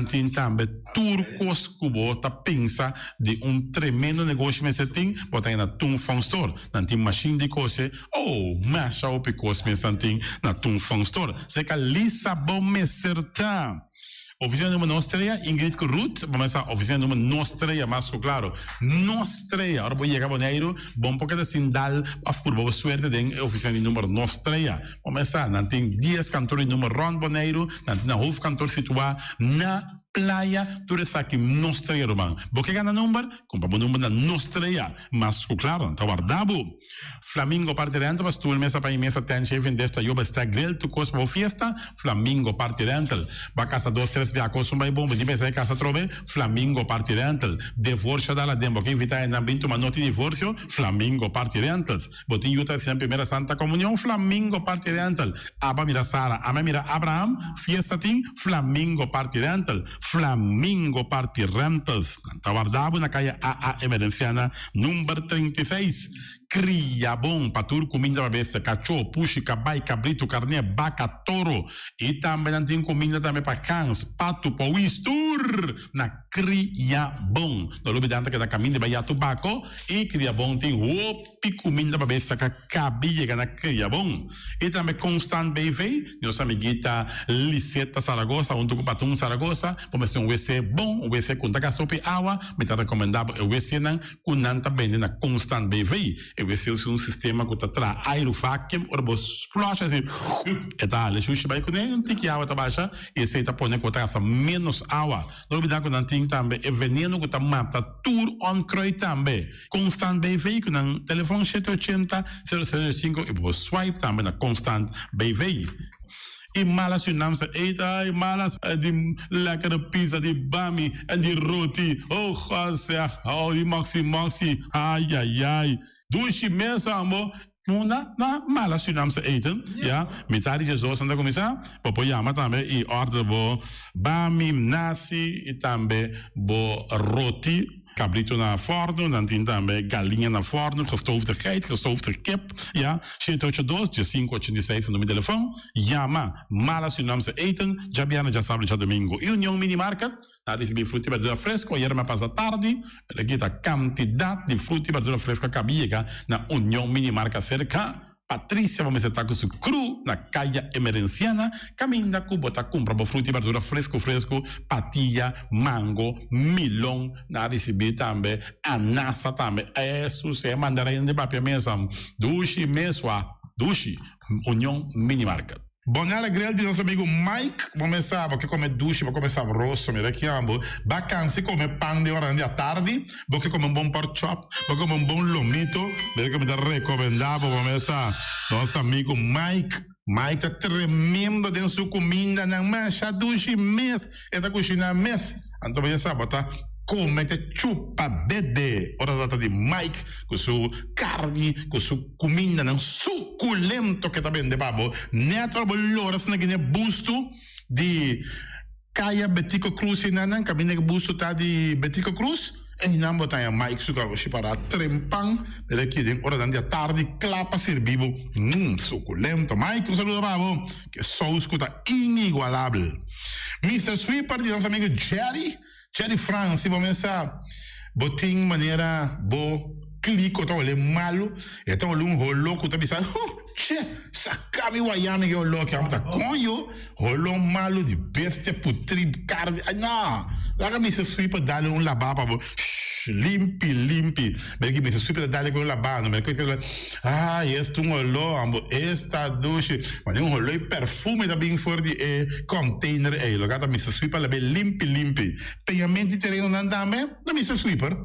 tem também turcos cubo, tá pensa de tremendo negócio mas tem, botar na Tung Fong Store, tem machine de coisa. Masha o picos me santing na Tung Fong Store. Seca Lissabon me certa. Oficina número nostra, Ingrid Ruth, vamos a oficina número nostra, mas claro, nostra. Agora vou chegar a Neiro, bom porque da sindal a furbo suerte de oficina número nostra. Vamos a, não tem 10 cantores número ron Boneiro, não tem na hof cantor situado na playa, tudo isso aqui nostra, irmão. Porque gana número, compra o número da nostra, mas claro, tá guardado. Flamingo parte rental, mas tu mesa para mesa tem chefe desta yoba está grill tu cos para fiesta, Flamingo parte rental. Ba casa 2-3 via cos um bom, de mesa casa trobe, Flamingo parte rental. Divorcio dalla dembo, que invita em ambito uma nota de divórcio, Flamingo parte rentals. Botin yuta sem primeira Santa Comunhão, Flamingo parte rental. Aba mira Sara, ama mira Abraham, fiesta ting, Flamingo parte rental. Flamingo Party Rentals, Tawardabo na calle AA Emerenciana, número 36. Cria bom, patur, comida para besta, cachorro, puxi, cabai, cabrito, carne, vaca, toro. E também tem comida também para cães, pato, pauistur. Na cria bom. No lugar de que da caminho de tubaco. E cria bom tem opi comida para besta, que cabia na cria bom. E também Constant BV, nossa amiguita Liseta Saragossa, com patum Saragossa. Vamos ter WC bom, WC com taca sopa e água. Me tá recomendado o WC não, com nanta bem na Constant BV. Eu sei um sistema que está aerovacuum, ou você flush assim, e tá, ele chucha vai com nem tem que água tá baixa, e esse tá pondo que tá menos água. Não me dá que não tem também é veneno que tá mata tudo on croi também. Constant BV que não telefone 780 005 e você swipe também na Constant BV. E malas junamsa eita, e malas de lekkere pizza, de bami en die roti. Oh, God zeg, oh, die maxi, ai. Dushi mensen amor. Na malas Surinaamse eten, ja. Mitari de zoos aan de commissaris. Popo yama tambe i order bo bami, nasi, e tambe bo roti. Cabrito na forno, dan tem também galinha na forno, gestoofde geit, gestoofde kip, ja. 782-586 no meu telefone, Yama, mala Surinaamse eten, Jabiana já sabe já domingo. E União Mini Market, na recebi fruta e verdura fresco, ayer me passa tarde, aqui a quantidade de fruta e verdura fresca cabia na União Mini Market cerca. Patrícia, vamos estar com o cru na calle Emerenciana, caminha com bota compra para fruta e verdura fresco, patilha, mango, melão, na receber também, anassa também, isso é mandarim de papel mesmo, dushi, União Mini Market. Bom alegria de nosso amigo Mike, vamos começar, porque come duche, vou começar rosso, me rechiamo, vacanze come pan de hora à tarde, porque come bom pork chop, porque come bom lomito, perché me recomendavo, vamos começar, nosso amigo Mike tá tremendo dentro sua comida, não mancha duche mês, tá cozinhando mês, então você sabe, tá? Come te chupa bebê. Ora data de Mike, com sua carne, com sua comida, não suculento que tá bem de babo. Neto bolhoras na guiné busto de Caia Betico Cruz e nanan, caminho busto tá de Betico Cruz. E não botar Mike sugar o para trempang, daqui de hora da tarde clapa servivo. Suculento. Mike, um saludo babo, que sauce que tá inigualável. Mr. Sweeper de nosso amigo Jerry France, vamos começar. Botin maneira bo clico, tá olhando malo, então olhando rolo que tá pensando, sacabe o ayame que olhou que tá conho, rolo malo de bestia putrid carne, não, lá me se sweeper dá-lhe lavaba, limpi, perché mi si sweeper dá-lhe com lavando, mas que este olhou, esta douche, mas olhou perfume da bem forte container, lo gata mi si sweeper la bem limpi, penhamento terreno não dá me, não mi si sweeper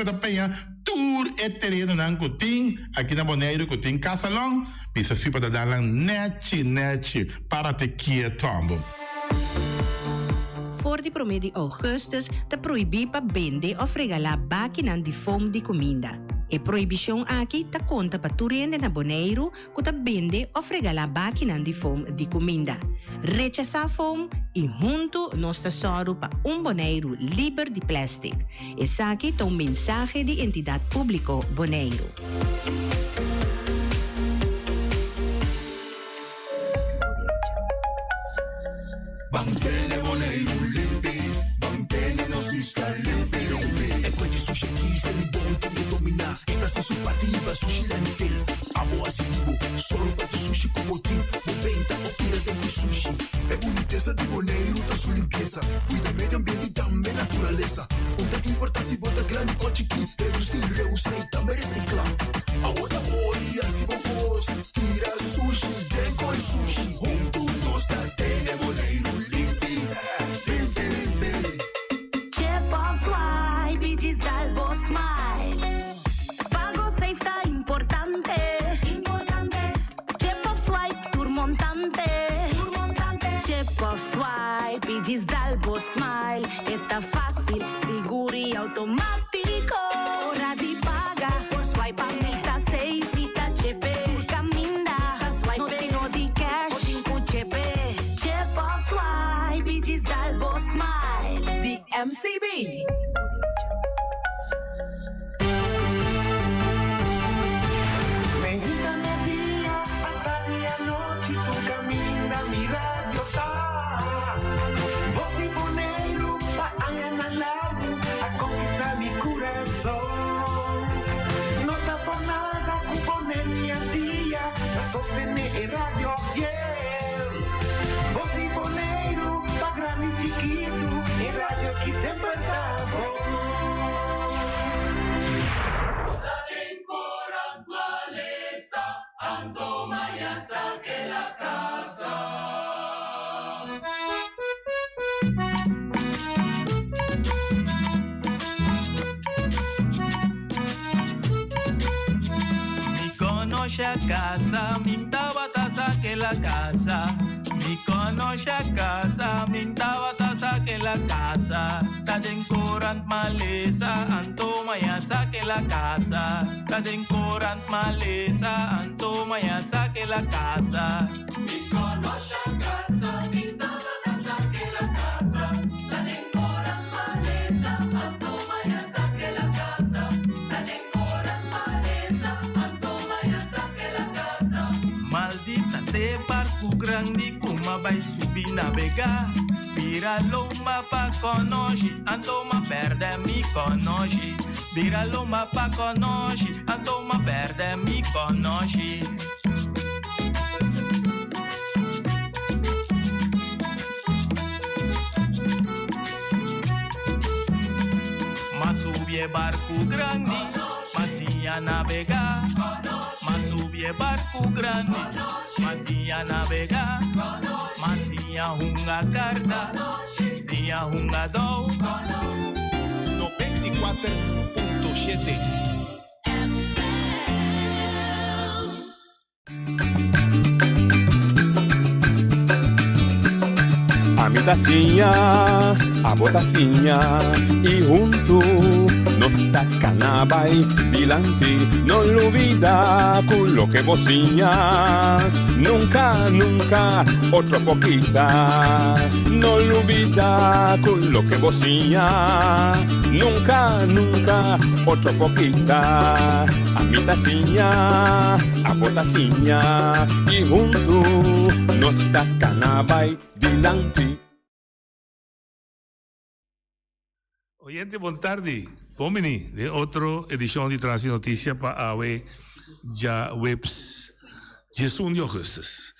da penha, tu tour e terreno nan kuting aqui na Bonaire kuting Casalong bisa sipa da dalang neti para te kia tombo. Voor die promedi Augustus te proibir pa vende of regalar bakinan di fome di comida. E proibição aqui ta conta pa turende na Bonaire que ta vende of regalar bakinan di fome di comida. Rechazar fome e junto nós tesoro pa Bonaire liber de plástico. Esse aqui é mensagem de entidade pública Bonaire. Mantene Bonaire limpi, mantene nos isla limpi. E poi di sushi chi se li bonti di dominar. Esta se su pativa sushi landfill. Amo asivo, solo para tu sushi como team. Moventa o tira de sushi. É boniteza de Bonaire, tá sua limpeza. Cuida meio ambiente e também natureza. Onde que importa se bota grande ou chiquinho. Reduzir, reusar e também reciclar. Agora olha se vos tira sushi, deco e sushi. Junto nós tá tene Bonaire. Dalbo Smile, está fácil, seguro e automático. Hora de pagar, por swipe está safe, está chepe. Por caminda, swipe, no tenho de cash, o chepe. Chip of swipe, diz Dalbo Smile, de MCB. Medita mi día, hasta día noche, tu camina, mi radio está. Voz de Bonaire, vayan al lado a conquistar mi corazón. No está por nada con poner mi día, a sostener el radio fiel. Voz de Bonaire, pa grande y chiquito, el radio aquí siempre está bueno. Antomaya saque la casa. Mi conosce a casa, mi tabata saque la casa. Mi conosce a casa, mi tabata saque la casa. Taden corant maleza, Antomaya saque la casa. Taden corant maleza, Antomaya saque la casa. Mi conosce a casa, mi tabata saque la casa. Taden corant maleza, Antomaya saque la casa. Taden corant maleza, Antomaya saque la casa. Maldita se barco grande como vai subir navegar. Vira loma pa conosce, Antoma perde mi conosce. Vira loma pa conosce, Antoma perde mi conosce. Ma subie barco grande, ma sia navegar. Ma subie barco grande, ma sia navegar. Ma sia una carta, sia una dou. 94.7 A mi tacinha, a botacinha e junto nos tacanabay dilante, no lo olvida con lo que bocinha. Nunca, nunca, otro poquita, no lo olvida con lo que bocinha. Nunca, nunca, otro poquita. A mi tacinha, a botacinha e junto nos tacanabay dilante. Oyente, buon tardi. Pomini de otra edición de Trans Noticia para AWE ya webs 1 de augustus.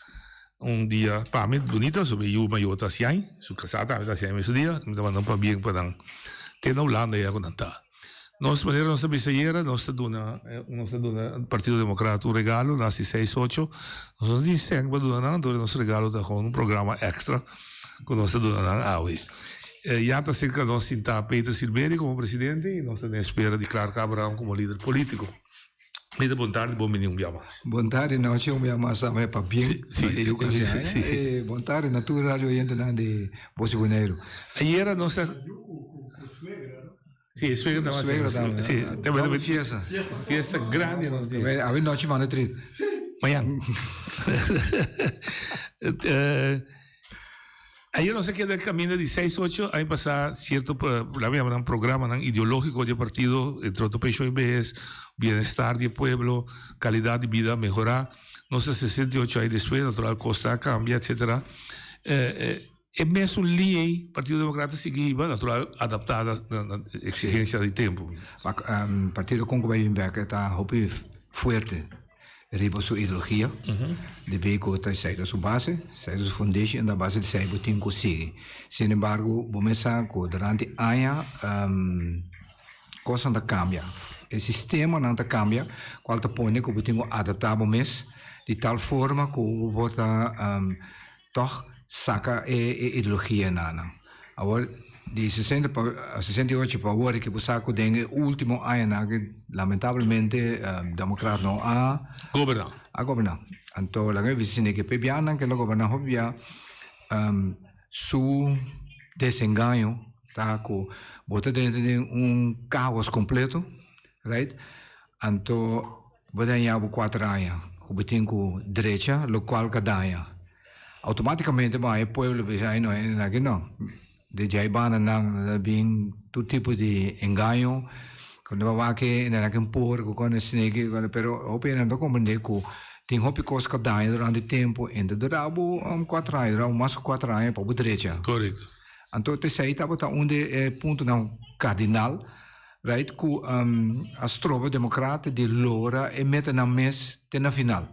Un día para mí bonito sobre Yuma y otras yain, su casata a veces ese día, me mandan para bien para tener Holanda ya con tanta. Nos manera nossa bisayera, nos dona Partido Democrata un regalo, nasi 6-8. Nos non dicen para donar, dove nos regalo da con un programa extra con nos dona AWE. Ya está cerca de Sinta Peter Silveri como presidente y nos espera de Clark Abraham como líder político. Líder, boa tarde, bom menino, mais. Boa tarde, nós chamamos também para bem. Sim. Boa tarde, na tua rádio ainda de Poço Boneiro. Ayer não sei. Sim, suegra também. Sim, também fiesta grande nos dias. A ver, noite manda tri. Amanhã. Ayer no sé qué del camino de 6-8 hay pasar cierto un programa ideológico de partido entre otro pecho y BS, bienestar del pueblo, calidad de vida mejorar. No sé 68 ahí después, natural costa cambia, etcétera. Es más un ley Partido Democrata sigue natural adaptada a la exigencia del tiempo. Partido Congo Bembeck está muy fuerte. Riba sua ideologia, de beco está saída sua base, saída sua foundation, da base de saída tem conseguir. Sin embargo, começar com durante anos, coisa não cambia, o sistema não cambia, qual te põe que o tem que adaptar mês de tal forma que o bota toch saca ideologia nana. Agora de 60 para 68 para agora que o saco tem o último ano que lamentavelmente democrata não a governar. Então lá que vicina que pebiana que logo governar hobia su desenganho tá com bota dentro de caos completo, right? Então bota em abo 4 anos, que tem com direita, local cadanha. Automaticamente vai o povo vai não é que não. De jaibana nang bin todo tipo de engano quando vai que na que por com snake pero opinião do compreender que tem hopi coisa que dá durante tempo ainda durabo 4 anos mais 4 anos para o direita correto então te sei tá botar onde ponto não cardinal right que as tropas democrata de lora e meta na mês na final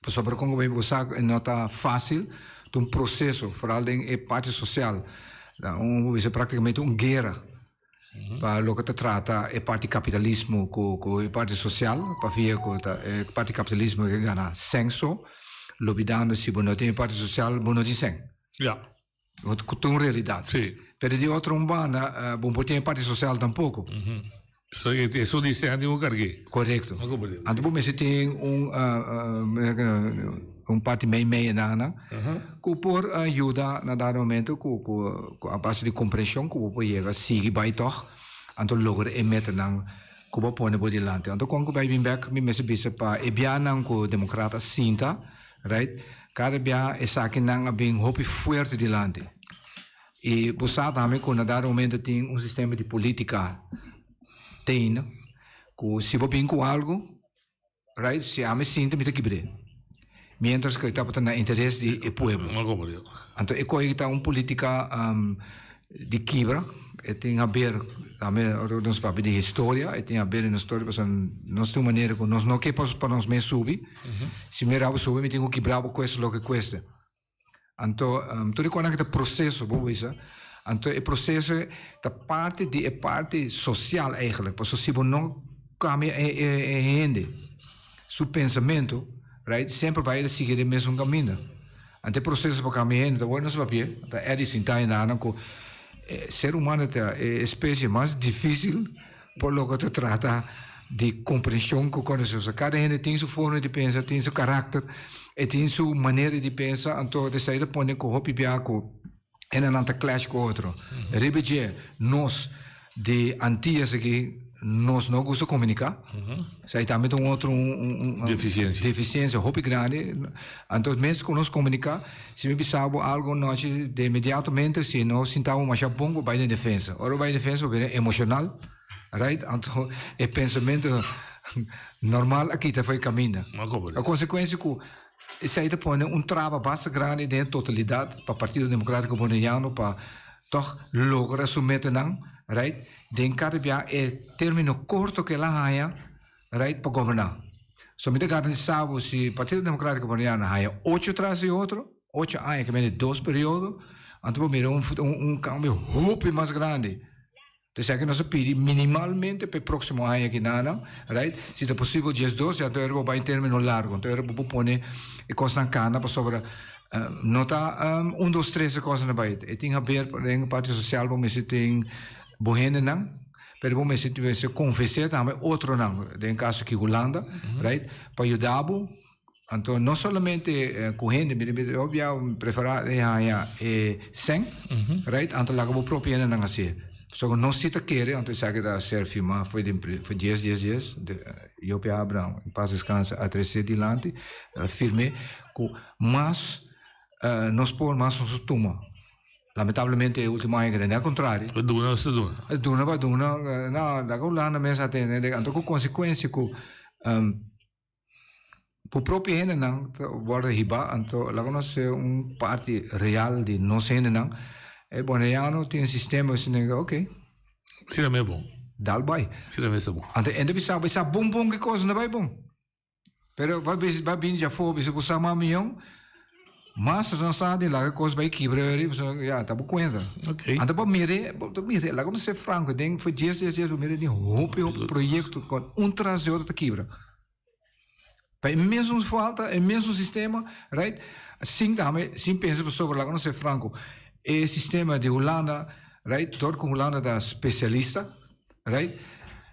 por sobre como bem você não tá fácil um processo, vooral em parte social, é praticamente guerra para o que trata é parte capitalismo com a parte social, para ver que parte capitalismo que ganha senso, lobidando se não tem parte social, não tem senso. Já. Com uma realidade. Sim. Pero de outra umbana, não tem parte social tampouco. Isso diz que um cargue. Correto. Então, você tem parte meio nana, que por ajuda na dado momento com a base de compreensão que você chega sigue vai toch, então logo emete nang que você põe por delante. Então quando vai vir back, me bisa para ebianan com democrata sinta, right? Cada dia é saque nang bem hopi forte delante. E você também com na dado momento tem sistema de política tem, que se você vem com algo, right? Se a me sinta me quebre. Mientras que está na interesse do povo. Então, é coisa política de quebra, tem a ver também nos papéis de história, tem a ver na história, porque nós temos maneira que nós não queremos para nós mesmos subir, se me rabo subir, me tenho que quebrar o que custa o que custa. Então, tudo quando é processo, então o processo é parte social eigenlijk, porque se você não cambia rende, seu pensamento, right? Sempre vai seguir o mesmo caminho. Ante processo para caminhar, então não se papel, então é de sentar em nada que ser humano é a espécie mais difícil por lo que se trata de compreensão com conhecimento. Cada gente tem sua forma de pensar, tem seu caráter, e tem sua maneira de pensar, então de sair põe com hopi biaco e não clash com outro. Rebelde nós de antigas aqui nós não gostamos de comunicar. Sai também tem outro deficiência hopi grande. Então mesmo que nós comunicar, se me pensava algo nós de imediatamente se nós sentamos mais bom vai na defesa. Ora vai na defesa é emocional, right? Então é pensamento normal aqui tá foi caminho. A consequência que isso aí põe trava bastante grande dentro da totalidade para o Partido Democrático Boliviano para toch lograr sua meta não, right? Den cada dia é termino curto que ela haya, right, para governar. So me dá sabe se o Partido Democrático Boliviano haya 8 atrás de outro, 8 anos que vem de 2 períodos, então mira cambio muito mais grande. Então que nós pedimos minimalmente para o próximo ano aqui nada, right? Se é possível 10-12, então vai em termino largo, então eu vou pôr e costa cana para sobre nota 1, 2, 3 coisas na baita. E tinha ver em parte social bom se tem bohende não, pero bom se tivesse confessar também outro não, em caso que Holanda, right? Para ajudar então não somente correndo, mas óbvio preferar sem, right? Então lá que o próprio não assim. So não se te quer, então sabe que ser firma foi 10 eu pe Abraham, paz descansa a 13 dilante, firme com mas nós por mais nos toma. Lamentavelmente o último ano é o contrário. Duna, não, da Holanda mesmo tem, então com consequência com por próprio gente não, borda hiba, então lá nós parte real de nós gente não. E Bonaiano tem sistema assim, ok. Será mesmo bom. Dal vai. Será mesmo bom. Então, ainda bisa bom que coisa não vai bom. Pero vai vir já for, bisa usar mamião, mas não sabe lá que coisa vai quebrar, já tá bom conta. Ok. Então, para mire, lá como ser franco, tem foi 10 mire de roupa projeto com trazer outra quebra. Para mesmo falta, é mesmo sistema, right? Sim, também, sim pensa sobre lá como ser franco. E sistema de Holanda, right? Door com Holanda da especialista, right?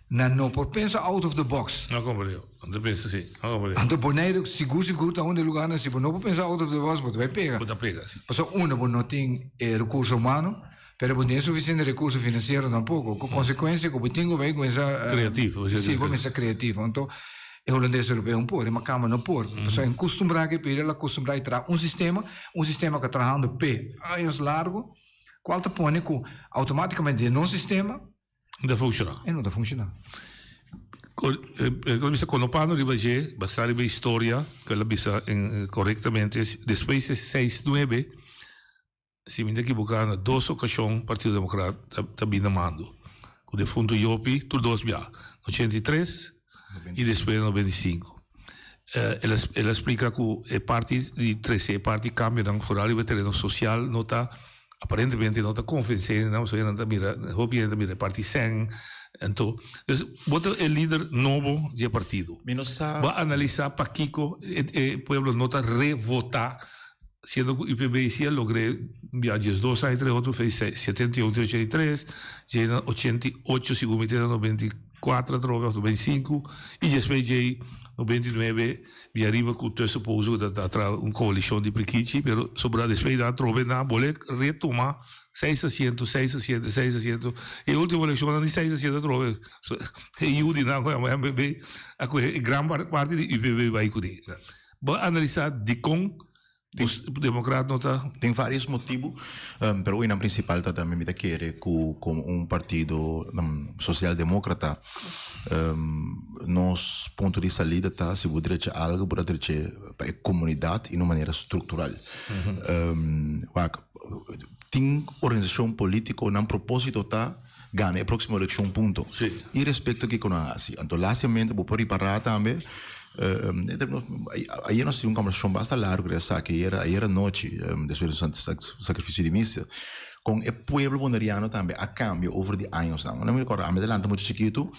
Não por pensa out of the box. Não compreendo. Não pensa assim. Não compreendo. Então boneiro seguro tá onde lugar assim, não por pensar out of the box, você vai pegar. Pode pegar. Porque uma não tem recurso humano, pero não tem suficiente recurso financeiro tampouco. Com consequência, como tem vai começar criativo, sim, começar criativo. Então o holandês europeu não pode, mas cama não pode. Porque é acostumado que pede ela acostumado a trazer um sistema que trabalhando p anos largo, qual te põe que automaticamente no sistema não funciona. E não funciona. Quando você conopano ribaje, bastante bem história, que ela bisa corretamente, depois de 6-9, se me equivocar, 2 ocasiões, Partido Democrata também mando. O defunto Iopi, tudo 2 via, 83 e depois 95. Ela explica que a parte de 13, a parte de cambio no foral e terreno social não está aparentemente não está convencendo, não sei, não está mira, obviamente mira parte 100. Então, bota o líder novo do partido. Vai analisar para Kiko, o povo não está revotar, sendo que o IPB logrou viagens 2 anos, 3 outros fez 71, 83, já 88, segundo 94, 95, e depois já no 29 vi arriva con questo pouso tra un coalizione di Prichici, però sopra después da trove na vuole retomar 600 e l'ultima elezione di 600 trove e io di na come a gran parte di IPB vai con isso. Va analisar di con democrata tem vários motivos, pero o principal também me quer com partido social-democrata, nosso ponto de saída está se poderia ter algo para ter a comunidade de uma maneira estrutural. Tem organização política não propósito tá ganhar a próxima eleição ponto. E respeito que conhece. Então, lastamente vou preparar também. Ayer nós tivemos uma conversação bastante larga, que era noite, depois do sacrifício de missa, com o povo bonaiano também, a cambio, over de anos. Não me recordo, a Medelanta muito chiquito,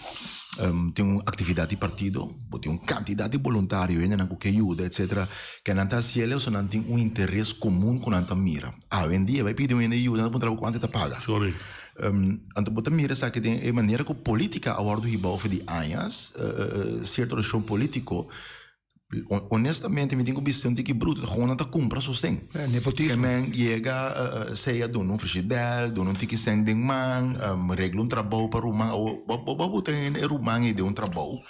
tem uma atividade de partido, tem uma quantidade de voluntários, que ajuda, etc. Que não está cielo, só não tem um interesse comum com a mira. Um dia vai pedir uma ajuda, não pode quanto te paga. Então, você mira que tem a maneira que a política a bordo de anos, certa relação política, honestamente, me tenho visto que bruto, gewoon não cumpre sustento. Nepotismo. Que chega, seja dono frigidel, dono tiki sending man, regla trabalho para rumang, ou botar em rumang e de trabalho.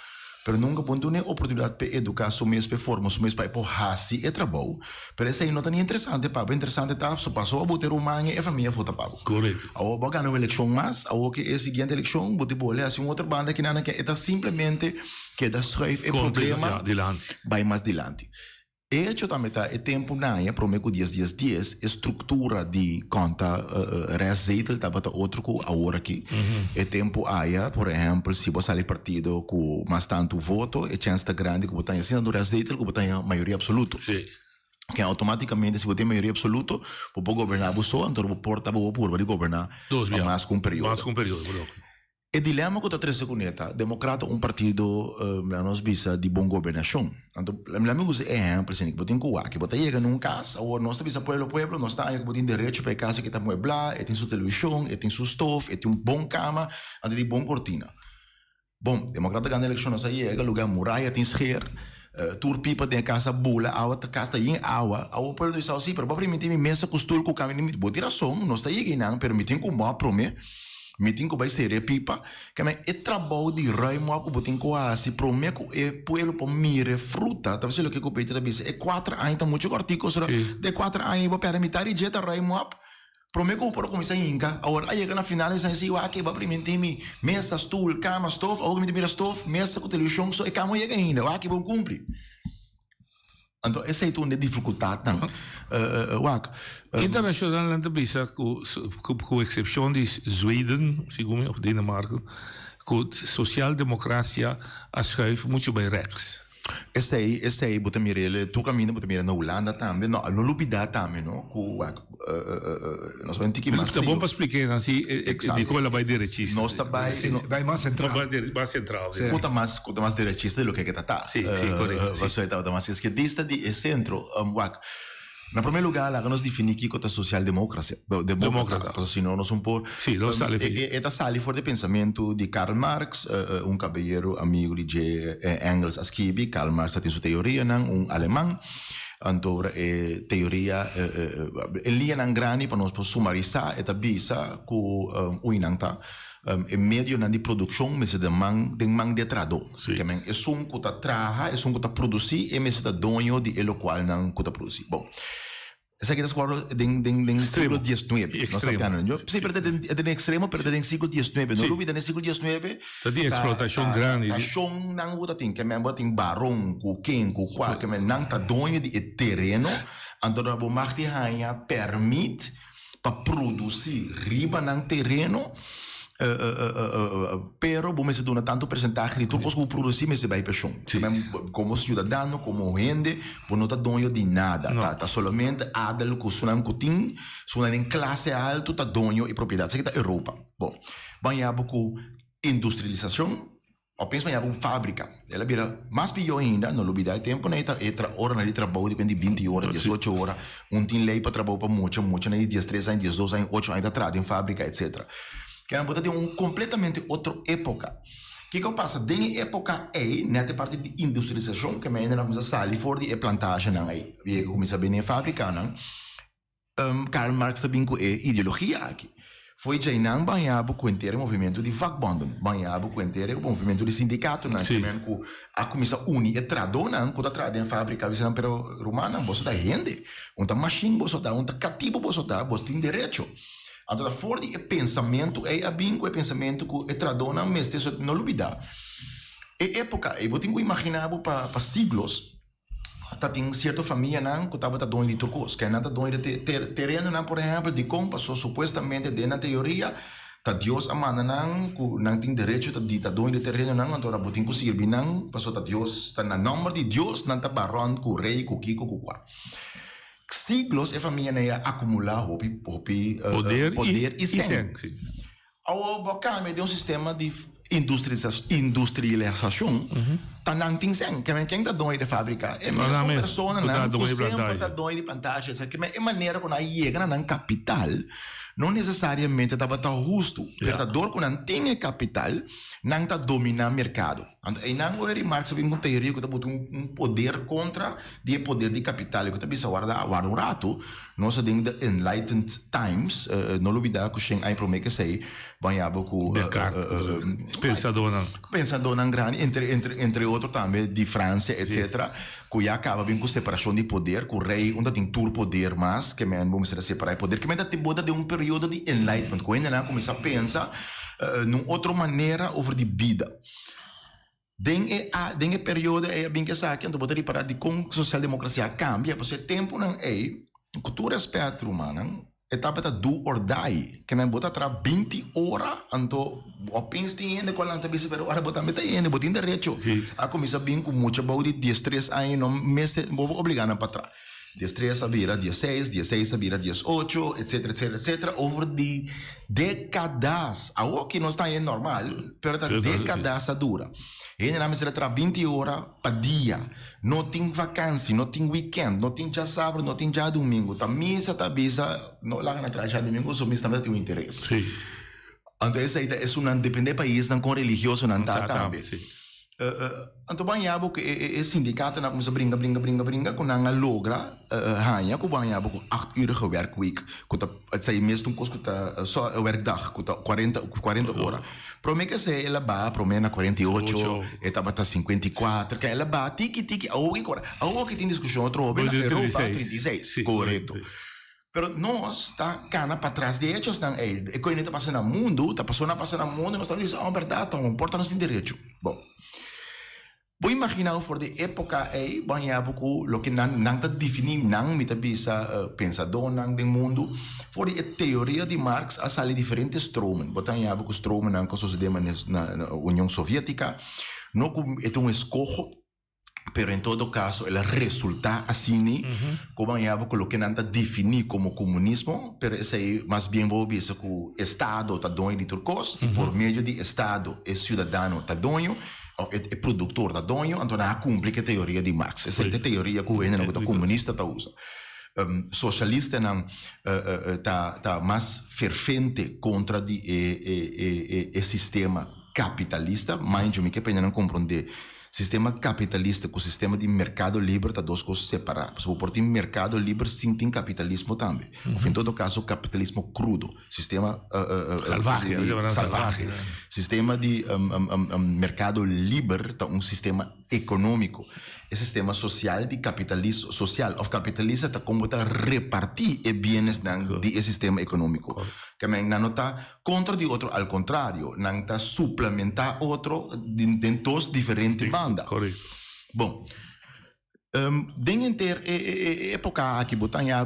Pero nunca ponto uma oportunidade para educar sumes para formar sumes para hasi e trabalho. Pero isso aí não é tão interessante, pá. Interessante tá, só passou a botar rumang e a família vota pago. Correto. Ao bogar uma eleição mais, ao que é a seguinte eleição, botar bolha assim outra banda que não que é simplesmente que da schuif o problema vai mais dilante. E eu também tá é tempo na é prometo 10 estrutura de conta receita tá para outro com a hora aqui. É tempo aí, por exemplo, se você sair partido com mais tanto voto, é chance grande que botar assim no receita que botar maioria absoluta. Sim. Que automaticamente se você tem maioria absoluta, você governar só, então você porta por governar mais com período. Mais com período, O dilema que está três cuneta, democrata partido na nossa visa de boa governação. Então, me usa exemplo assim, que botem coa, que botem chega num casa, ou nós visa pueblo, nós está aí que botem direito para casa que está mueblar, tem sua televisão, tem sua stove, tem bom cama, tem bom cortina. Bom, democrata ganha eleição nós aí chega lugar muralha tem esquer, tur pipa tem casa bula, água casa em água, o pueblo diz assim, provavelmente me mesa costul com caminho, botem razão, nós está aí que não, permitem com boa prome meeting ko vai ser pipa que é trabalho de rei mo ako botin ko asi promeco e puelo po mire fruta talvez o que eu peito da bisa é 4 anos tá muito cortico só de 4 anos vou perder metade de jeta rei mo promeco por começar inca agora aí na final é assim o aqui vai primeiro me mesa stool cama stove ou me mira stove mesa com televisão só e cama chega ainda o aqui vão cumprir. Então, essa é uma dificuldade. Internacional não bisa com exceção de Zweden, segundo of Dinamarca, com social-democracia schuift muito bem rechts. Esse aí, bota mirele, tu caminha, bota mirele na Holanda também, no Lubida também, não? Nós vamos ter que mais. Tá bom para explicar assim, de como ela vai direitista. Nós também vai mais central. Mais central. Conta mais direitista do que está. Sim, correto. Você está mais esquerdista de centro, Na primeiro lugar, lá nós definimos que é social-democracia. Democrata. Senão nós por... Sim, nós sale. Esta sale for de pensamento de Karl Marx, caballero amigo de Engels escreve. Karl Marx tem sua teoria, alemão. Então, teoria, linha não grande para nós sumarizar, esta bisa com o inanta. Em meio de produção, mas demanda de trabalho. Que é um que está trabalha, é um que está produzir, e mas é dono de o qual não está produzir. Bom, essa aqui é a escola do século XIX. Nós sabemos, sim, é do extremo, mas é do século XIX. Não dúvida, no século XIX, tem explotação grande. Explotação não tem, que tem barão, quem, qual, que não está dono de terreno, então a bombarde rainha permite para produzir riba no terreno. Pero vamos dar tanto percentagem de tudo que produzir mas vai para chão como cidadão como gente não está dono de nada tá somente adel que sunan kuting sunan em classe alta tá dono e propriedade isso aqui tá Europa bom banhava com industrialização ou pensa banhava com fábrica ela vira mais pior ainda não olvidar tempo né tá hora de trabalho depende de 20 horas 18 horas tem lei para trabalhar para muito né 13 anos 12 anos 8 anos tá trabalhando em fábrica etc. Que é uma completamente outra época. O que passa? Dentro da época aí, nessa parte de industrialização, que ainda não começa a sair fora de plantagem, e começa a bem fábrica, Karl Marx também com ideologia aqui. Foi já não banhava com o movimento de vagabond, banhava com o movimento de sindicato, que a começa a unir e traduzir, quando traduzir em fábrica, você não pero romana, você está rende, uma machine, você está cativo, você tem direito. Então, fora de pensamento, é o pensamento que é tradona, mas isso não olvidar. É época, eu tenho que imaginar para siglos, tem certa família que estava dono de turcos, que não está dono de terreno, por exemplo, de como passou supostamente, na teoria, tá Deus amana não tem direito de dono de terreno, então eu tenho que servir, passou tá Deus, está na nome de Deus, não está barão, com o rei, com o kiko, com o quá. Siglos a família acumular poder e sangue. Ao bocame de sistema de industrialização, tá não tem sangue. Quem está dono de fábrica é uma pessoa que sempre está dono de plantagem, que é maneira que nós chega na capital, não necessariamente estava tão justo. Portador que não tem capital, não está dominando o mercado. E não é Marx vem com teoria que está botando poder contra o poder de capital. Que está pensando guardar um rato, nós temos the Enlightened Times, não olvidar que o aí promete que sei, banhava com pensador não grande, entre outros também de França, etc. Que já acaba bem com separação de poder, que o rei onde tem todo poder, mas que vamos separar poder, que ainda tem boda de um período de enlightenment, que ainda não começa a pensar numa outra maneira over de vida. Dentro período é bem que sabe, então botar para de como social-democracia cambia, porque tempo não é, com todo respeito humano, etapa da do or die, que me bota tra 20 horas, então o penso tem ainda com a lanta bisa pero agora botar meta ainda, botar direito. A começar bem com muito bom de 10 3 anos, não mês vou obrigar na para trás. Dia 3 vira dia 6, dia 6 vira dia 8, etc, etc, etc, over de décadas. Algo que não está aí normal, pero da décadas dura. E na mesa tra 20 horas per dia. Não tem vacância, não tem weekend, não tem já sábado, não tem já domingo. Tá missa, tá bisa, não lá na trás já domingo, só missa também tem um interesse. Sim. Então essa é uma depende do país, não com religioso não tá também. Então banhabo que é sindicato na começa brinca com nanga logra hanha com banhabo com 8 uur werkweek com tá sai mesmo um custo tá só werkdag com tá 40 horas promete que se ela ba promena 48 etapa tá 54 que ela ba tiki algo que tem discussão outro bem na Europa 36 correto. Pero nós está cana para trás de hechos não é coisa está passando no mundo, nós estamos dizendo, verdade, então importa nosso direito. Bom, vou imaginar for de época aí, banhado com o que não está definido, não me tá bisa pensador não do mundo, for de teoria de Marx a sair diferentes stromen, botanhado com stromen não que sucedeu na União Soviética, não com é um escojo. Pero em todo caso, ela resulta assim, como eu coloquei, não está definido como comunismo, pero isso aí, mais bem, vou ver que o Estado está dono de turcos, e por meio do Estado, o cidadão está dono, o produtor está dono, então não cumpre a teoria de Marx. Essa é a teoria que o comunista está usando. Socialista não está mais fervente contra o sistema capitalista, mas eu me quero não compreender. Sistema capitalista com o sistema de mercado livre tá duas coisas separadas. Porque tem mercado livre sim tem capitalismo também. Em todo caso, capitalismo crudo, sistema salvaje. Sistema de mercado livre tá sistema econômico. Esse sistema social de capitalismo social ou capitalista tá como tá repartir os bens de sistema econômico. Que não está contra de outro, ao contrário, não está suplementar outro de duas diferentes bandas. Correto. Bom, dentro da época que botanha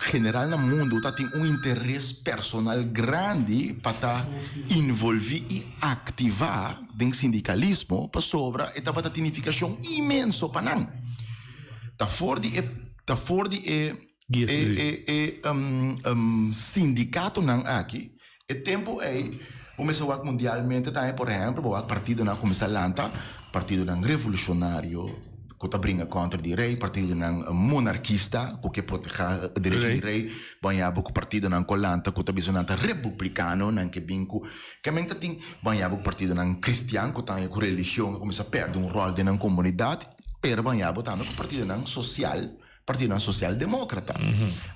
general no mundo tá tem interesse personal grande para envolver e ativar dentro do sindicalismo para sobre e tá para significação imenso para não. Tá fora de sindicato não aqui e tempo aí começou a mundialmente também por exemplo o partido não começa a partido não revolucionário que está brinca contra o rei partido não monarquista que protege o direito do rei banhado com o partido não colanta que está bisonante republicano não que binco que também tem banhado com o partido não cristiano que está com religião que começa a perder rol de na comunidade pero banhado também com o partido não Partido Social Democrata.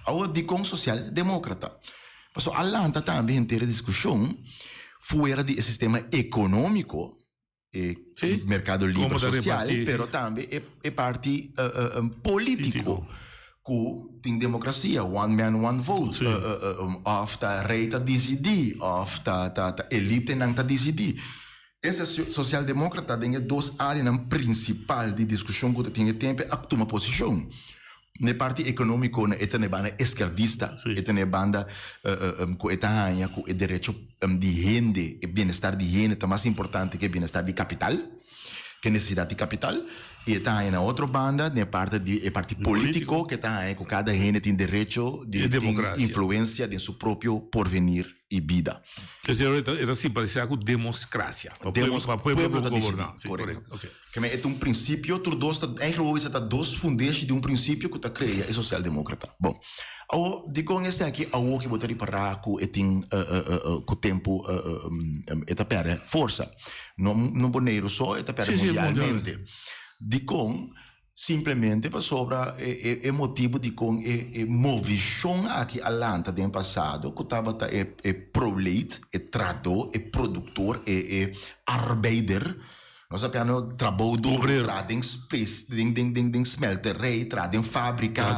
Agora, digo social democrata. Mas Atlanta também tem discussão fora do sistema econômico, mercado livre social, pero também é parte político. Que tem democracia, one man, one vote, of the rei está decidir, of the elite não está decidir. Esse social-democrata tem duas áreas principais de discussão que tem tempo a tomar posição. Na parte econômica, é na banda esquerdista, é na banda que o direito de gente, o bem-estar de gente é mais importante que o bem-estar de capital, que a necessidade de capital. E está na outra banda, na parte político, que está aí que cada gente tem direito de influência de seu próprio porvenir e vida. Quer dizer, é simpatizar com democracia. Para o povo governar. Correto. Que é um princípio, está dois fundamentos de um princípio que está criado, é social-democrata. Bom, digo esse aqui, algo que botaria para que tem o tempo, está perde força. Não boneiro só, está perde mundialmente. Digo, simplesmente para sobre é motivo de com movição aqui alanta do passado que estava prolet, tradutor, produtor, arbeider. Nós sabemos trabalho duro, tradem space, tem smelterei, tradem fábrica,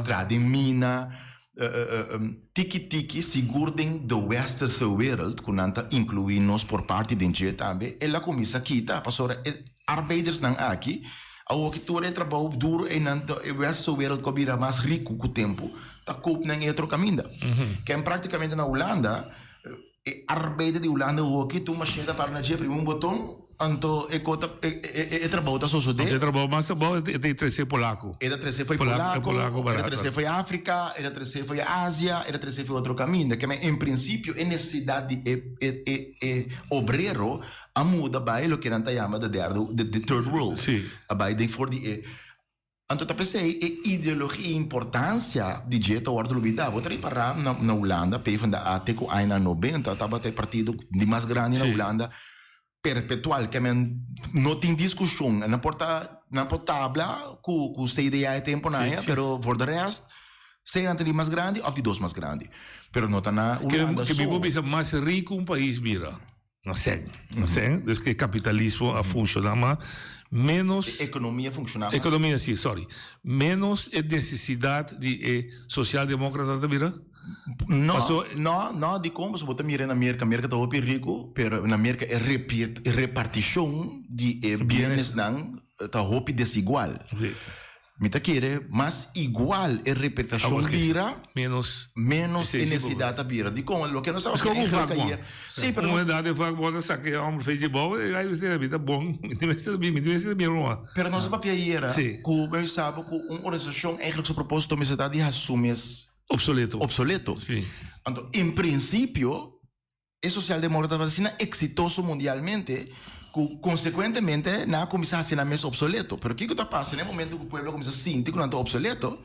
tradem mina, tiki segurem do western world, que não está incluídos por parte de gente também. Ela começa aqui, tá? Para sobre arbeiders não aqui. Ao que tu trabalho duro e não o resto world que vira mais rico com o tempo, tá coop nem outro caminho. Que é praticamente na Holanda, arbeider de Holanda o que tu machine para na dia primeiro botão Anto e trabalho tá só de. Não trabalho mais bom, tem 13 polaco. Era 13 foi polaco, era 13 foi África, era 13 foi Ásia, era 13 foi outro caminho. Que em princípio é necessidade de obreiro a muda vai lo que não tá chamado de third world. Sim. A vai de for de Anto tá pensei ideologia e importância de jeito a ordem lubida. Vou ter para na Holanda, peifen da até com aina 90, tava ter partido de mais grande na Holanda. Perpetual, que não tem discussão. Não pode tabla com o CDA é tempo, pero por de resto, sei entre mais grande ou de dois mais grande. Pero não está na Holanda. Que vivo bisa mais rico um país vira. Não sei. Desde que o capitalismo a funcionar mais, menos... Economia funcionava. Economia, sim, sorry. Menos necessidade de social-democrata vira? Não, de como se você mira na América está muito rico, pero na América é repartição de bens não está muito desigual. Me tá querer, mas igual é repartição vira menos necessidade vira. De como o que nós estamos falando. Sim, pero uma idade de fac bota saque um futebol e aí você vida bom, me tem bem. Pero nós papiera, com bem sabe com uma organização eigenlijk seu propósito me está de assumir obsoleto. Sim. Então, em princípio, é social-democrata vai ser exitoso mundialmente, consequentemente, não começa a ser mais obsoleto. Pero o que está passando no momento que o povo começa a sentir que não está obsoleto,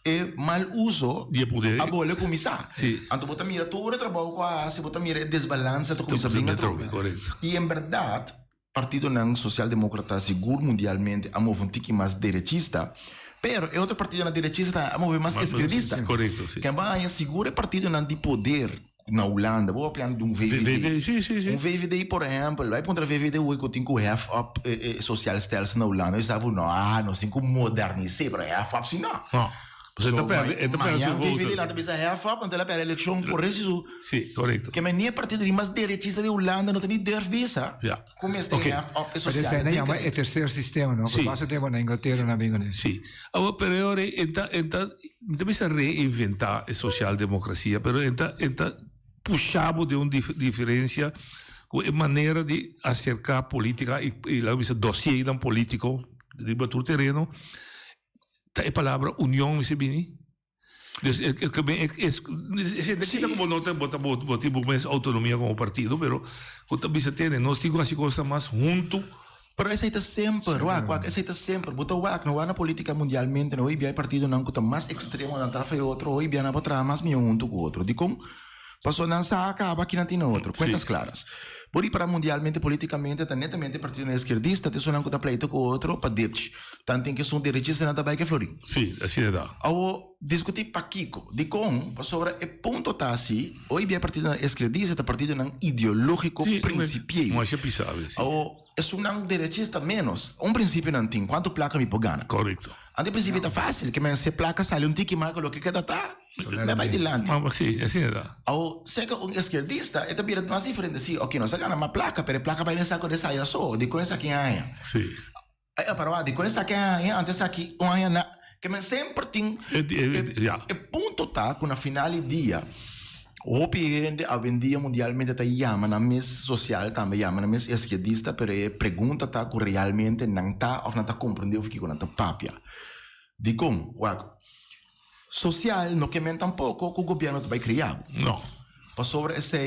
é mal uso de poder. A bola começar. Então, você mira todo o trabalho com a você mira desbalance, você começa a vir a troca. E, em verdade, partido não social-democrata seguro mundialmente a mover um tique mais direitista. Pero é outro partido na direitista a mover mais esquerdista. Correto, sim. Que vai segura partido não de poder na Holanda. Vou apelar de VVD. Sim. VVD, por exemplo, vai contra VVD hoje que tem que half up social stels na Holanda. Eu sabe não sei como modernizar para half up sim não. Você está perdendo o VVD lá também half up antes da eleição por isso. Sim, correto. Que nem partido de mais direitista de Holanda não tem der visa. Como este half up social. Mas é terceiro sistema, não? Porque passa tempo na Inglaterra na Bíblia. Sim. Agora, pero então precisa reinventar a social-democracia, pero então puxamos de uma diferença com a maneira de acercar a política e lá o dossiê da político de todo terreno. A palavra união, me bem. Necessita como não tem mais autonomia como partido, pero também se tem, nós temos as coisas mais junto. Pero essa está sempre, essa está sempre. Botou não há na política mundialmente, não há partido não que mais extremo, não está feio outro, hoje há na outra mais meio junto com outro. De como passou não se acaba aqui não tem outro. Quantas claras. Por aí para mundialmente, politicamente, está netamente partido esquerdista, tem só não que está pleito com outro, para debate. Tanto tem que são direitistas não está que florir. Sim, assim é da. Ao discutir para Kiko, de como, sobre o ponto está assim, hoje é partido esquerdista, está partido não ideológico principal. Mas é pissável, sim. É um direitista menos. Princípio não tem. Quanto placa me pode ganhar? Correto. Ante princípio está fácil, que se placa sai um tique mais, coloque que está, me vai adiante. Sim, assim é da. Se é esquerdista, é também mais diferente. Sim, ok, não se ganha uma placa, mas a placa vai nessa coisa saia só, de coisa que é. Sim. Aí, para de coisa que é, antes aqui, que sempre tem. O ponto está, com a final do dia, o PN, a vendia mundialmente está chama na mesa social, também chama na mesa esquerdista, mas a pergunta está que realmente não está, ou não está compreendendo o que não está papia. De como, social, não que mente tampouco que o governo vai criar. Não. Para sobre essa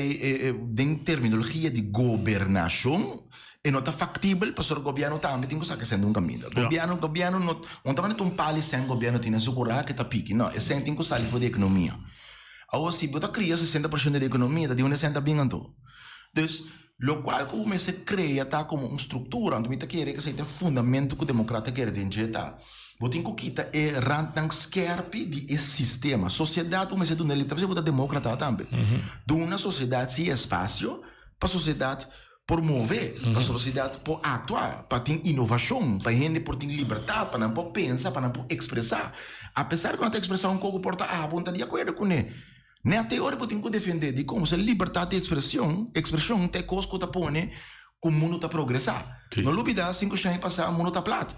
terminologia de governação, e não está factível, para sobre o governo também tem que estar sendo caminho. O governo não está vendo pali sem governo tem que curar que está pique, não, é sem tem que sair da economia. Agora, se você cria 60% da economia, de onde senta bem então. Então, o qual como se cria tá como uma estrutura, então você quer que seja fundamento que o democrata quer injetar. Você tem que quitar e rantan skerpe de esse sistema. Sociedade, como se do nele, também você democrata também. De uma sociedade se espaço para a sociedade promover, para a sociedade por atuar, para ter inovação, para a gente por ter liberdade, para não por pensar, para não por expressar. Apesar de não ter expressão, um pouco porta a vontade de acordo com ele. Na teoria, você tem que defender de como se a liberdade de expressão tem coisa que está pondo que o mundo está progressar. Não duvida, 5 anos passar, o mundo está plato.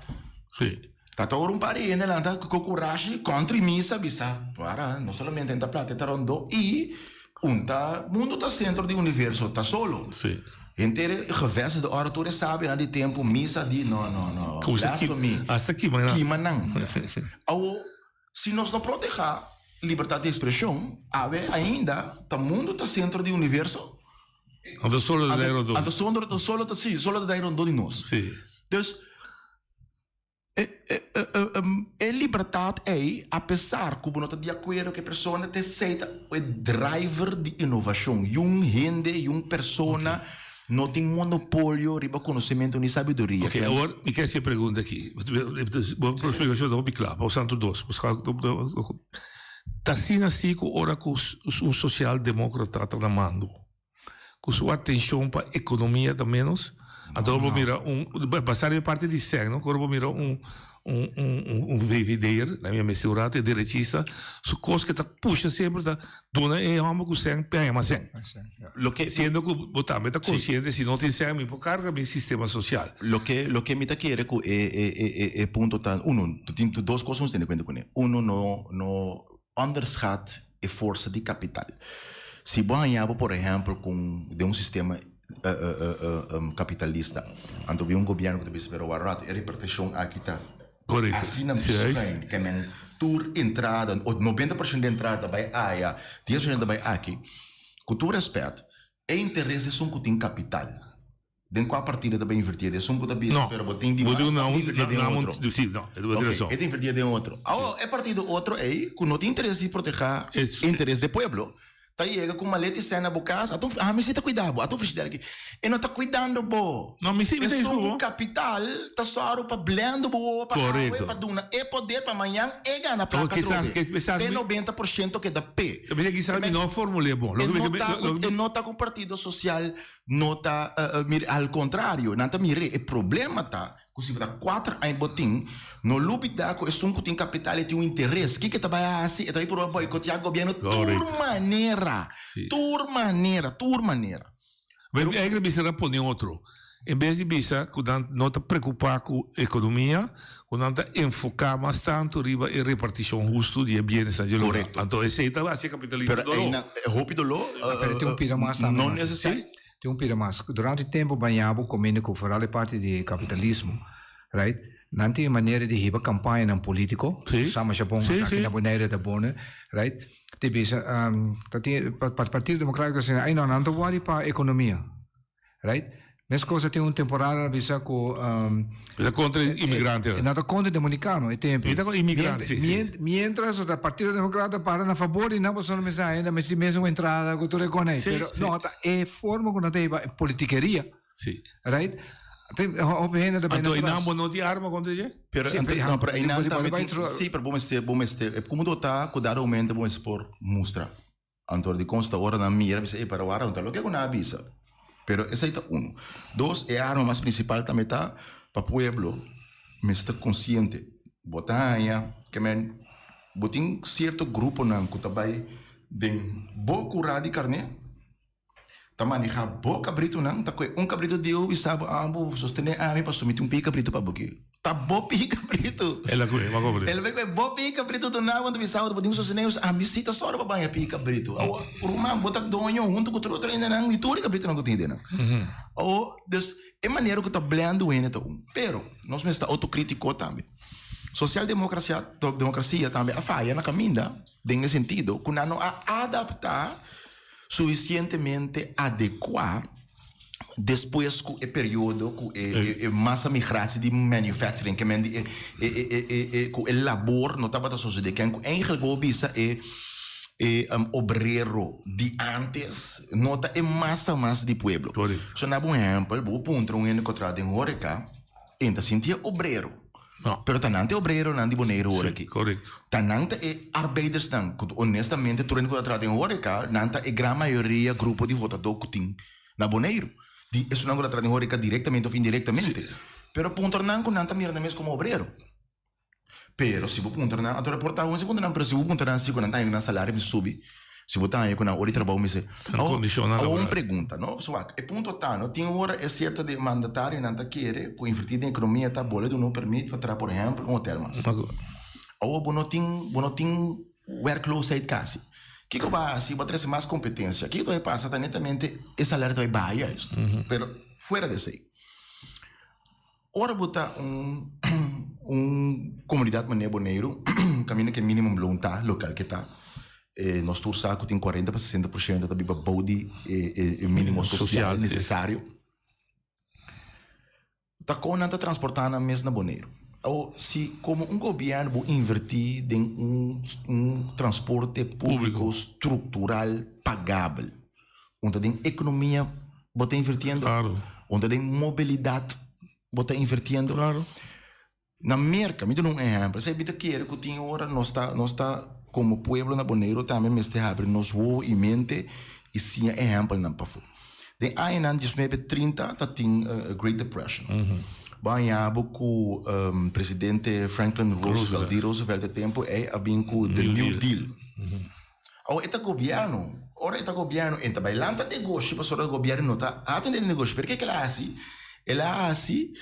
Sim. Está todo país, né? Está com coragem contra mim, sabe? Agora, não somente está plato, está rondo e o mundo está centro do universo, está solo. Sim. Inteiro gewesten de oratores sabem na de tempo missa de não. Blasfemia. Hasta aqui, mas não. Se nós não proteger liberdade de expressão, ainda o mundo está centro do universo. Ando solo da Iron Ando solo da Iron de nós. Sim. Dus a liberdade é, apesar que não está de acordo que a pessoa te aceita, o driver de inovação. Uma pessoa não tem monopólio riba conhecimento nem sabedoria. Ok, agora me quer se pergunta aqui. Vou explicar bem claro. Para o Santo Dos. Está assim que ora com social-democrata está na mando. Com sua atenção para a economia da menos. Então vou mirar passar de parte de ser, não? Agora vou mirar VVD, na minha misturada, direitista, su coisa que está puxa sempre da dona é uma que sem pega mas sem. Sendo que botar meta consciente se não tem sem me por carga meu sistema social. Lo que me tá querer é ponto tá tem duas coisas tem conta com ele. No underschat a força de capital. Se banhava, por exemplo, com de sistema capitalista, então vi governo que espera o rato e a repartição aqui está. Correto. Assim não se que men tour entrada, 90% de entrada vai aí, 10% vai aqui. Com todo respeito, é interesse de um que tem capital. Dentro qual partida também invertida, é um que também espera botem de outro. Não, é de invertida de outro. É partido outro aí, que não tem interesse de proteger interesse do povo. Tá chega com maleta e cena bocas, mas você tá cuidando, aqui. E não tá cuidando, bo. Não, mas sim, é só capital, tá só para blendo, bo, para duna, é poder para amanhã, é ganhar para é 90% que dá P. Mas é que sabe, não formule bom. E não tá com o partido social, não tá, ao contrário, não tá mire, o problema tá, se você dá 4 em botim, no lubi da ko é um que tem capital e tem um interesse, que tá vai assim, tá aí por boicotear o governo tur maneira. Mas é que bisa põe outro. Em vez de bisa, quando não está preocupado com a economia, quando não está enfocar mais tanto riba a repartição justa de bens da gente. Correto. Então esse aí tá assim capitalista. Pero é rápido lo. Tem um piramás também. Não necessário. Tem um piramás. Durante o tempo banhava comendo com fora parte de capitalismo, right? Não tem maneira de riba campanha não político. Sama Japão aqui na maneira da bona, right? Tem bisa para partido democrático assim, aí não tô worry para economia, right? Nessa coisa tem temporada bisa com é contra imigrantes. Não tá contra dominicano, é tempo. É contra imigrantes. Mientras o partido democrata para na favor e não você não me sai ainda, mas mesmo entrada com tudo com aí. Pero não, é forma que não tem politiqueria. Sim. Right? Então, Inambo não tem arma contra ele? Não, para Inambo também sim, para bom este, como do tá, cuidado aumenta, bom expor mostra. Então, de consta hora na mira, você para o ar, então, o que é que não avisa? Pero esse aí tá um. Dois, é a arma mais principal também tá, para o povo, mas está consciente. Botanha, que men, botem certo grupo não, que também, de boa curada de carne, tá manejar boa cabrito não, tá com cabrito deu e sabe vou sostener mim para subir pi cabrito para boque tá bo pi cabrito ela vai com bo pi cabrito do não quando bisau do sostener mim cita só para banha pi cabrito o rumam bota donho junto com outro ainda não e tudo cabrito não tem não dus é maneira que tá blando ainda tá pero nós mesmo está autocrítico também social-democracia também a falha na caminha nesse sentido que não adaptar suficientemente adequado depois com o período com a massa migração de manufacturing que com o labor não estava sucedendo que em geral bisa obreiro de antes não tá massa mais de pueblo so na bom exemplo vou ponto um contrato em Horeca ainda sentia obreiro. No. Pero tanante obrero não de boneiro hora aqui. Correto. Tanante arbeiders não, honestamente, turno que trata em Horeca, nanta a grande maioria grupo de votador que tem na boneiro. Isso não trata em Horeca diretamente ou indiretamente. Pero ponto não que nanta mira mesmo como obreiro. Pero se vou ponto não, a reportar um segundo não, pero se vou ponto não, se quando tá em salário me sube. Se botar aí quando hora trabalho me se. Uma pergunta, não? Só é ponto tá, não tem hora é certo de mandatário não tá querer, com invertir na economia tá boleto não permite para por exemplo um hotel mas. Ou não tem workload side case. que va así, va a tener más competencia. Aquí todavía pasa, netamente, el salario todavía vaya esto. Pero fuera de eso. Ahora bota comunidad maneiro boneiro, caminho que mínimo voluntad local que está. Nós tursa que tem 40 para 60% da biba body mínimo social necessário. Tá com nada transportar na mesma boneiro. Ou se como governo vai invertir em transporte público estrutural pagável, onde tem economia bota invertindo, onde tem mobilidade bota invertindo. Claro. Na América, me dá exemplo. Você vê que tem hora nós está como pueblo na Boneiro também me está abrindo nos voos em mente e sim exemplo na Pafu. De aí em 1930 tá tem Great Depression. Banhava com o presidente Franklin Roosevelt de tempo é bem com the New Deal. Ou este governo, entra bailando de negócio, mas o governo não está atendendo negócio. Por que ele é assim? Ela assim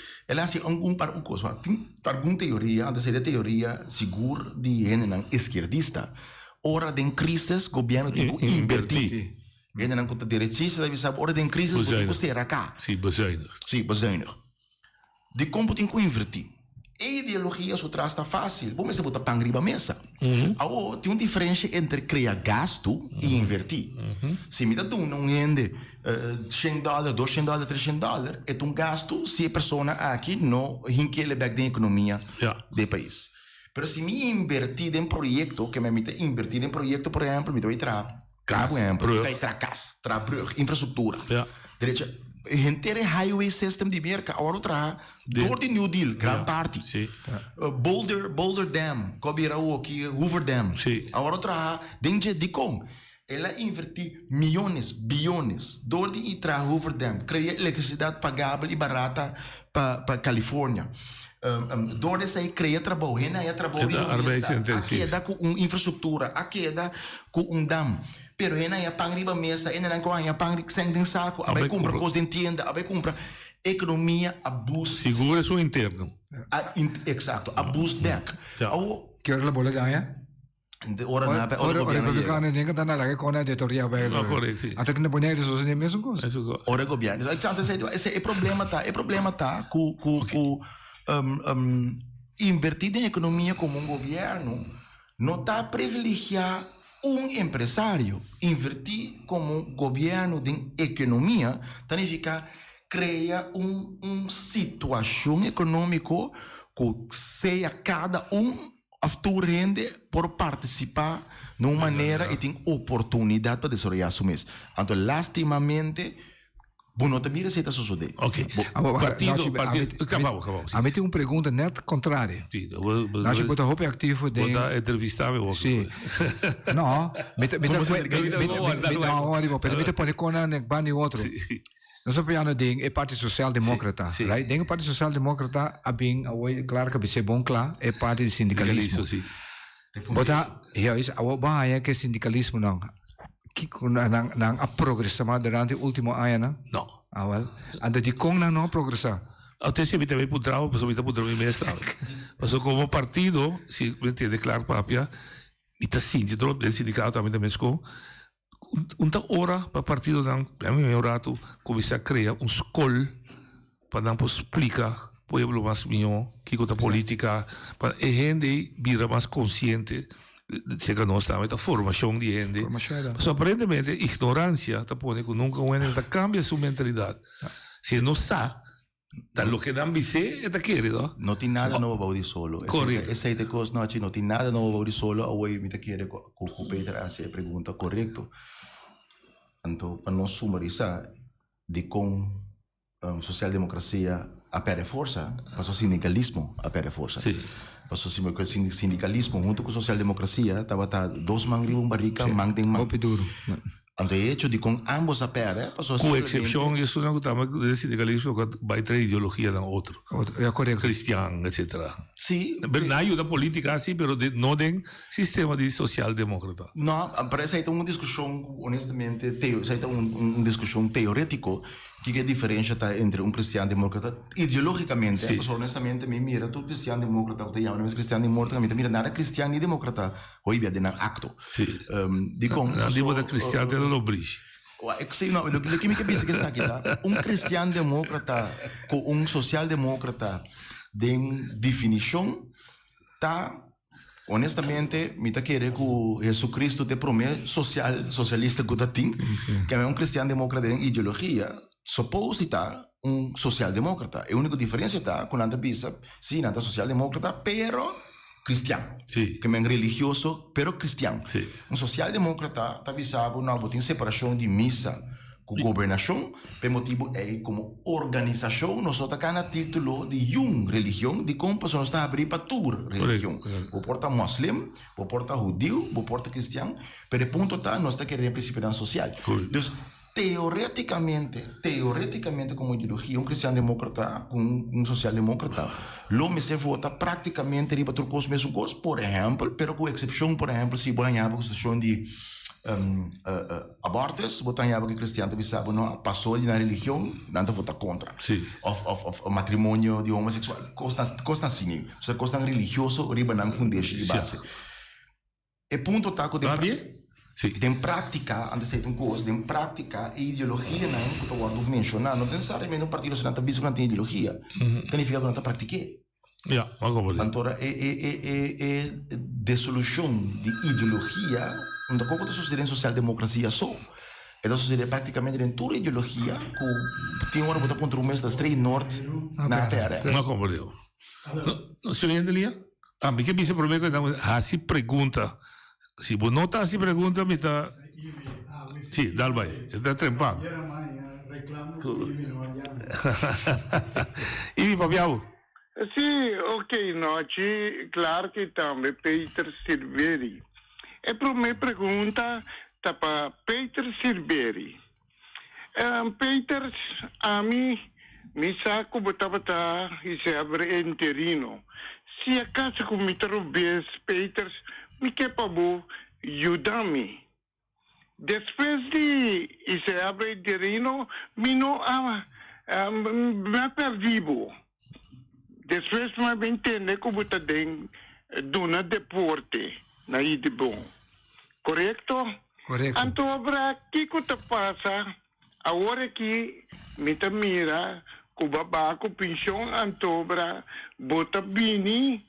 algum para um coisa. Tem alguma teoria, antes da teoria segura de gênero esquerdista. Hora de crise, governo tem que invertir. Gênero contra direitista, deve saber. Hora de crise, tem que ser cá. Sim, baseino. De como tem que invertir. A ideologia só traz está fácil. Vamos se botar para a mesa. Agora, tem uma diferença entre criar gasto e invertir. Se me dá não rende $100, $200, $300, é gasto se a pessoa aqui não rinque back da economia do país. Mas se me invertir em projeto, que me invertir em projeto, por exemplo, me vai trazer brug, infraestrutura. Direito. Inteiro highway system de América, agora traz door the New Deal, grande parte. Boulder Dam, Cobirau aqui, Hoover Dam. Agora traz, dentro de como? Ela investiu milhões, bilhões, door de traz Hoover Dam, cria eletricidade pagável e barata para Califórnia. Door de sair cria trabalho, é trabalho aqui é com infraestrutura, aqui é com dam. Pero ena ya pangriba mesa, ena lang ko ya pangrik seng din sako, abay compra coisa de tienda, abay compra economia abuso. Segura su interno. Exato, abuso deck. Que hora la bola ya? Ora na pa ora republicano ninguém tá na lá que cona de teoria vai. Não, correto, sim. Até que não põe isso nem mesmo coisa. Ora governo. Então esse é problema tá com invertir em economia como governo não tá privilegiar empresário invertir como governo de economia significa criar situação econômica que seja cada rende por participar de uma maneira e tem oportunidade para desenvolver isso mesmo. Então, lastimamente, não te mira se está sucedendo. Ok. Partido. Acabamos. A mim tem uma pergunta net contrária. Nós temos roupa ativo de. Vou entrevistar meu. Sim. Não. Me pôr com a bani outro. Nós estamos de é parte social democrata, right? Dentro parte social democrata, a bem, claro que você bom claro, é parte do sindicalismo. Bota, a bahia que sindicalismo não. Que nang a progressa durante o último ano, não. Awal, anda de com não progressa. Até se me também putrava, mas me putrava mestrado. Mas como partido, se me entende claro papia, me tá sindicato, del sindicato também mesmo. Unta hora para partido nang, a mim meu rato, começar a criar escola para não explicar pueblo mais melhor, que conta política, para a gente vira mais consciente. Chega nós também a formação de gente. Mas aparentemente ignorância tá pone que nunca o gente cambia sua mentalidade. Se não sabe, tá lo que não vise é tá querido. Não tem nada novo para o solo. Correto. Essa é a coisa não tem nada novo para o solo. Hoje me tá querendo que Peter faça a pergunta correto. Então, para nós sumarizar de com social-democracia a perde força, para o sindicalismo a perde força. Sim. Passou assim que o sindicalismo junto com a social-democracia estava dois mangos barrica, mang tem mang. Golpe duro. ante hecho de con ambos a perde, com exceção isso não está mas o sindicalismo vai ter ideologia na outro é correto cristiano etc sim não ajuda política assim pero não tem sistema de social democrata não parece que é uma discussão honestamente uma discussão teórico que é a diferença tá entre cristiano democrata ideologicamente sim. Honestamente me mira tu cristiano democrata o te chama mas cristiano democrata me mira nada cristiano e democrata hoje é de um acto de com digo da cristiano te lo bridge sim não o que me pensa que está aqui tá cristiano democrata com social democrata de definição tá honestamente me tá querer que Jesus Cristo te promete socialista que tá tem que é cristiano democrata em ideologia suppose está social-democrata. A única diferença está com a bisa, sim, a social-democrata, pero cristiano. Sí. Que é religioso, pero cristiano. Sí. Social-democrata está visado, não, tem separação de missa com governação, por motivo é como organização, nós estamos cá no título de religião, de como pessoas estão a abrir para tua religião. Vou portar muslim, vou portar judeu, vou portar cristiano, pero o ponto está, nós estamos querendo representação social. Então, teoreticamente como ideologia, cristiano democrata com social democrata, lo me se vota praticamente riba turcos mesmo coisa, por exemplo, pero com exceção, por exemplo, se banhava com a questão de abortos, botanhava que cristiano também sabe, não passou na religião, não vota contra. Sim. Of matrimônio de homossexual, costa assim, se costa religioso, riba não fundeixe de base. E ponto tá com tem prática, antes de coisa, tem prática e ideologia, não, que eu vou mencionar, não tem necessariamente um partido se não tem não tem ideologia, significa que não está pratiquei. Então, é dissolução de ideologia, não tem como suceder em social-democracia só. Então, sucede praticamente em toda ideologia, que tem hora botar contra o mês das três norte na terra. Não compreendo. Não se vende ali? A mim que me se promete que assim pergunta. Se você não está assim pergunta, me está. Sim, dá vai. Está trempando. E Fabião? Sim, ok, noite. Claro que também Peter Silveri. E para minha pergunta, está para Peter Silveri. Peter, a mim, me saco botava e se abre interino. Se acaso como talvez Peter me quer para ajudar-me. Depois de se abre interino, me não me perdido. Depois me entende como está dentro de deporte na ide bom. Correto? Correto. Então, agora, o que passa? Agora que me mira, com babaco, pensão, antobra, bota bini,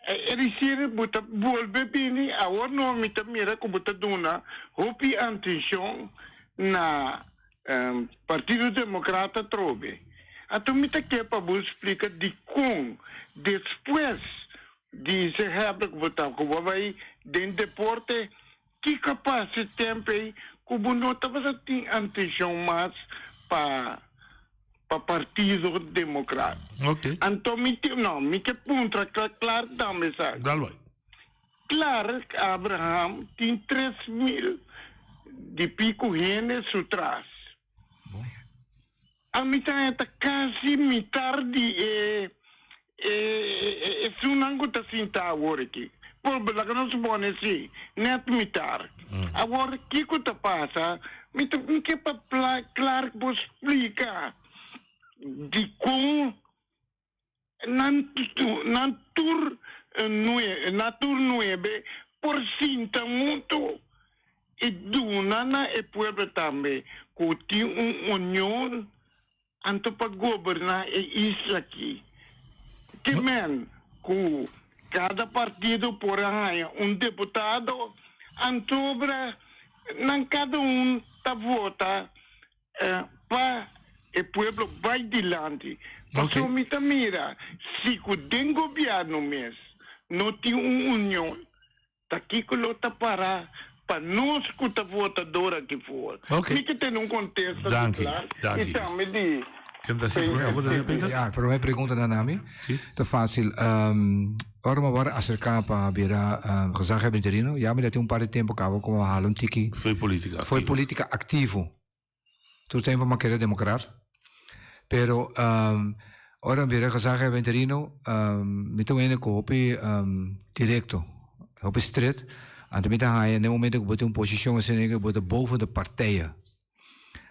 elisir, bota volve bini, agora não me mira, com bota duna, hopi atenção na Partido Democrata trove. Então, me quer para você explicar de como, depois de se abrir com botar, como vai dentro do deporte, que capaz de tempo aí, como não estava tendo atenção mais para Partido Democrata. Ok. Então, me quer ponto, claro, dá uma mensagem. Dá vai. Claro que Abraham tem 3.000 de pico renes atrás. A metade quase metade se não está sentado agora aqui. Por que não se pode assim, net metade. Agora, o que passa? Me quer para claro que vou explicar de como na tur 9% muito e Dunana e pueblo também que tem união anto para governar a isla aqui. Que men, que cada partido por deputado, antobra, cada tá vota para o pueblo vai adiante. Porque o mita mira, se o tem governo mesmo, não tem união, tá aqui que lo tá para nós que tá votadora que for. Ok. Que tem um contexto Danke. e também Para minha pergunta na Nami, é fácil. ora me war acercar para bira gezaghebber interino. Ja, me dat un par de tempo cabo como halo un tiki. Foi política activo. Todo tempo ma querer democrat. Pero ora bira gezaghebber interino me tô indo com opi directo. Op street. En dan hij in het moment dat we een positie zijn, we boven de partijen.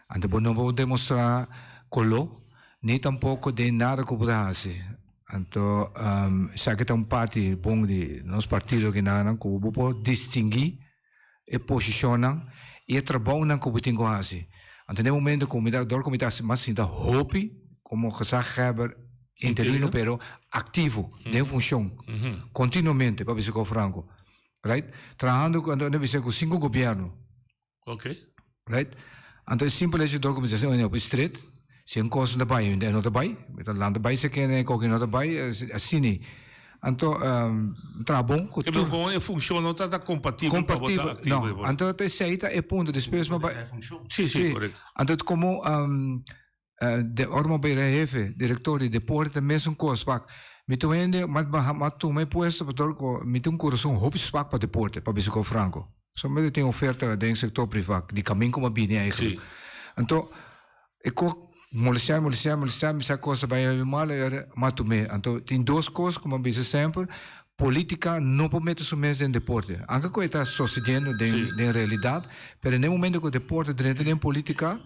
En dan we demonstreren colo, niet tampoco de nada cooperatie. En dan zeg ik een party, bom die ons partido que nada, que we po distinguir e posicionar e trabalhar na cooperatie. En dan in het moment dat we door comité mas sinta hopi, como gezaghebber interino pero activo, de función, continuamente, para ver se franco. Right? Trabajando cuando con 5 gobiernos. Okay. Right? Entonces, simplemente door organisación en el street, si un costo de bay, en otro bay, met een land de bay se kennen, ook in otro bay, así ni. Entonces, trabalho. Que bom, funciona não está compatível. Compatível. Não. Então, até seita é ponto depois mas Sim, correto. Então, como de orma bij de jefe, director de deporte, mesmo coisa, Mito ende, mas tu me puesto para mito um curso hoop spak para deporte, para bisico franco. Só me tem oferta do sector privado, de caminho como bem eigenlijk. Então, eu molestar, me sa coisa vai mal, mas tu me. Então, tem duas coisas como bem sempre. Política não pode meter sua mesa em deporte. Anche que está sucedendo na realidade, mas no momento que o deporte dentro da política,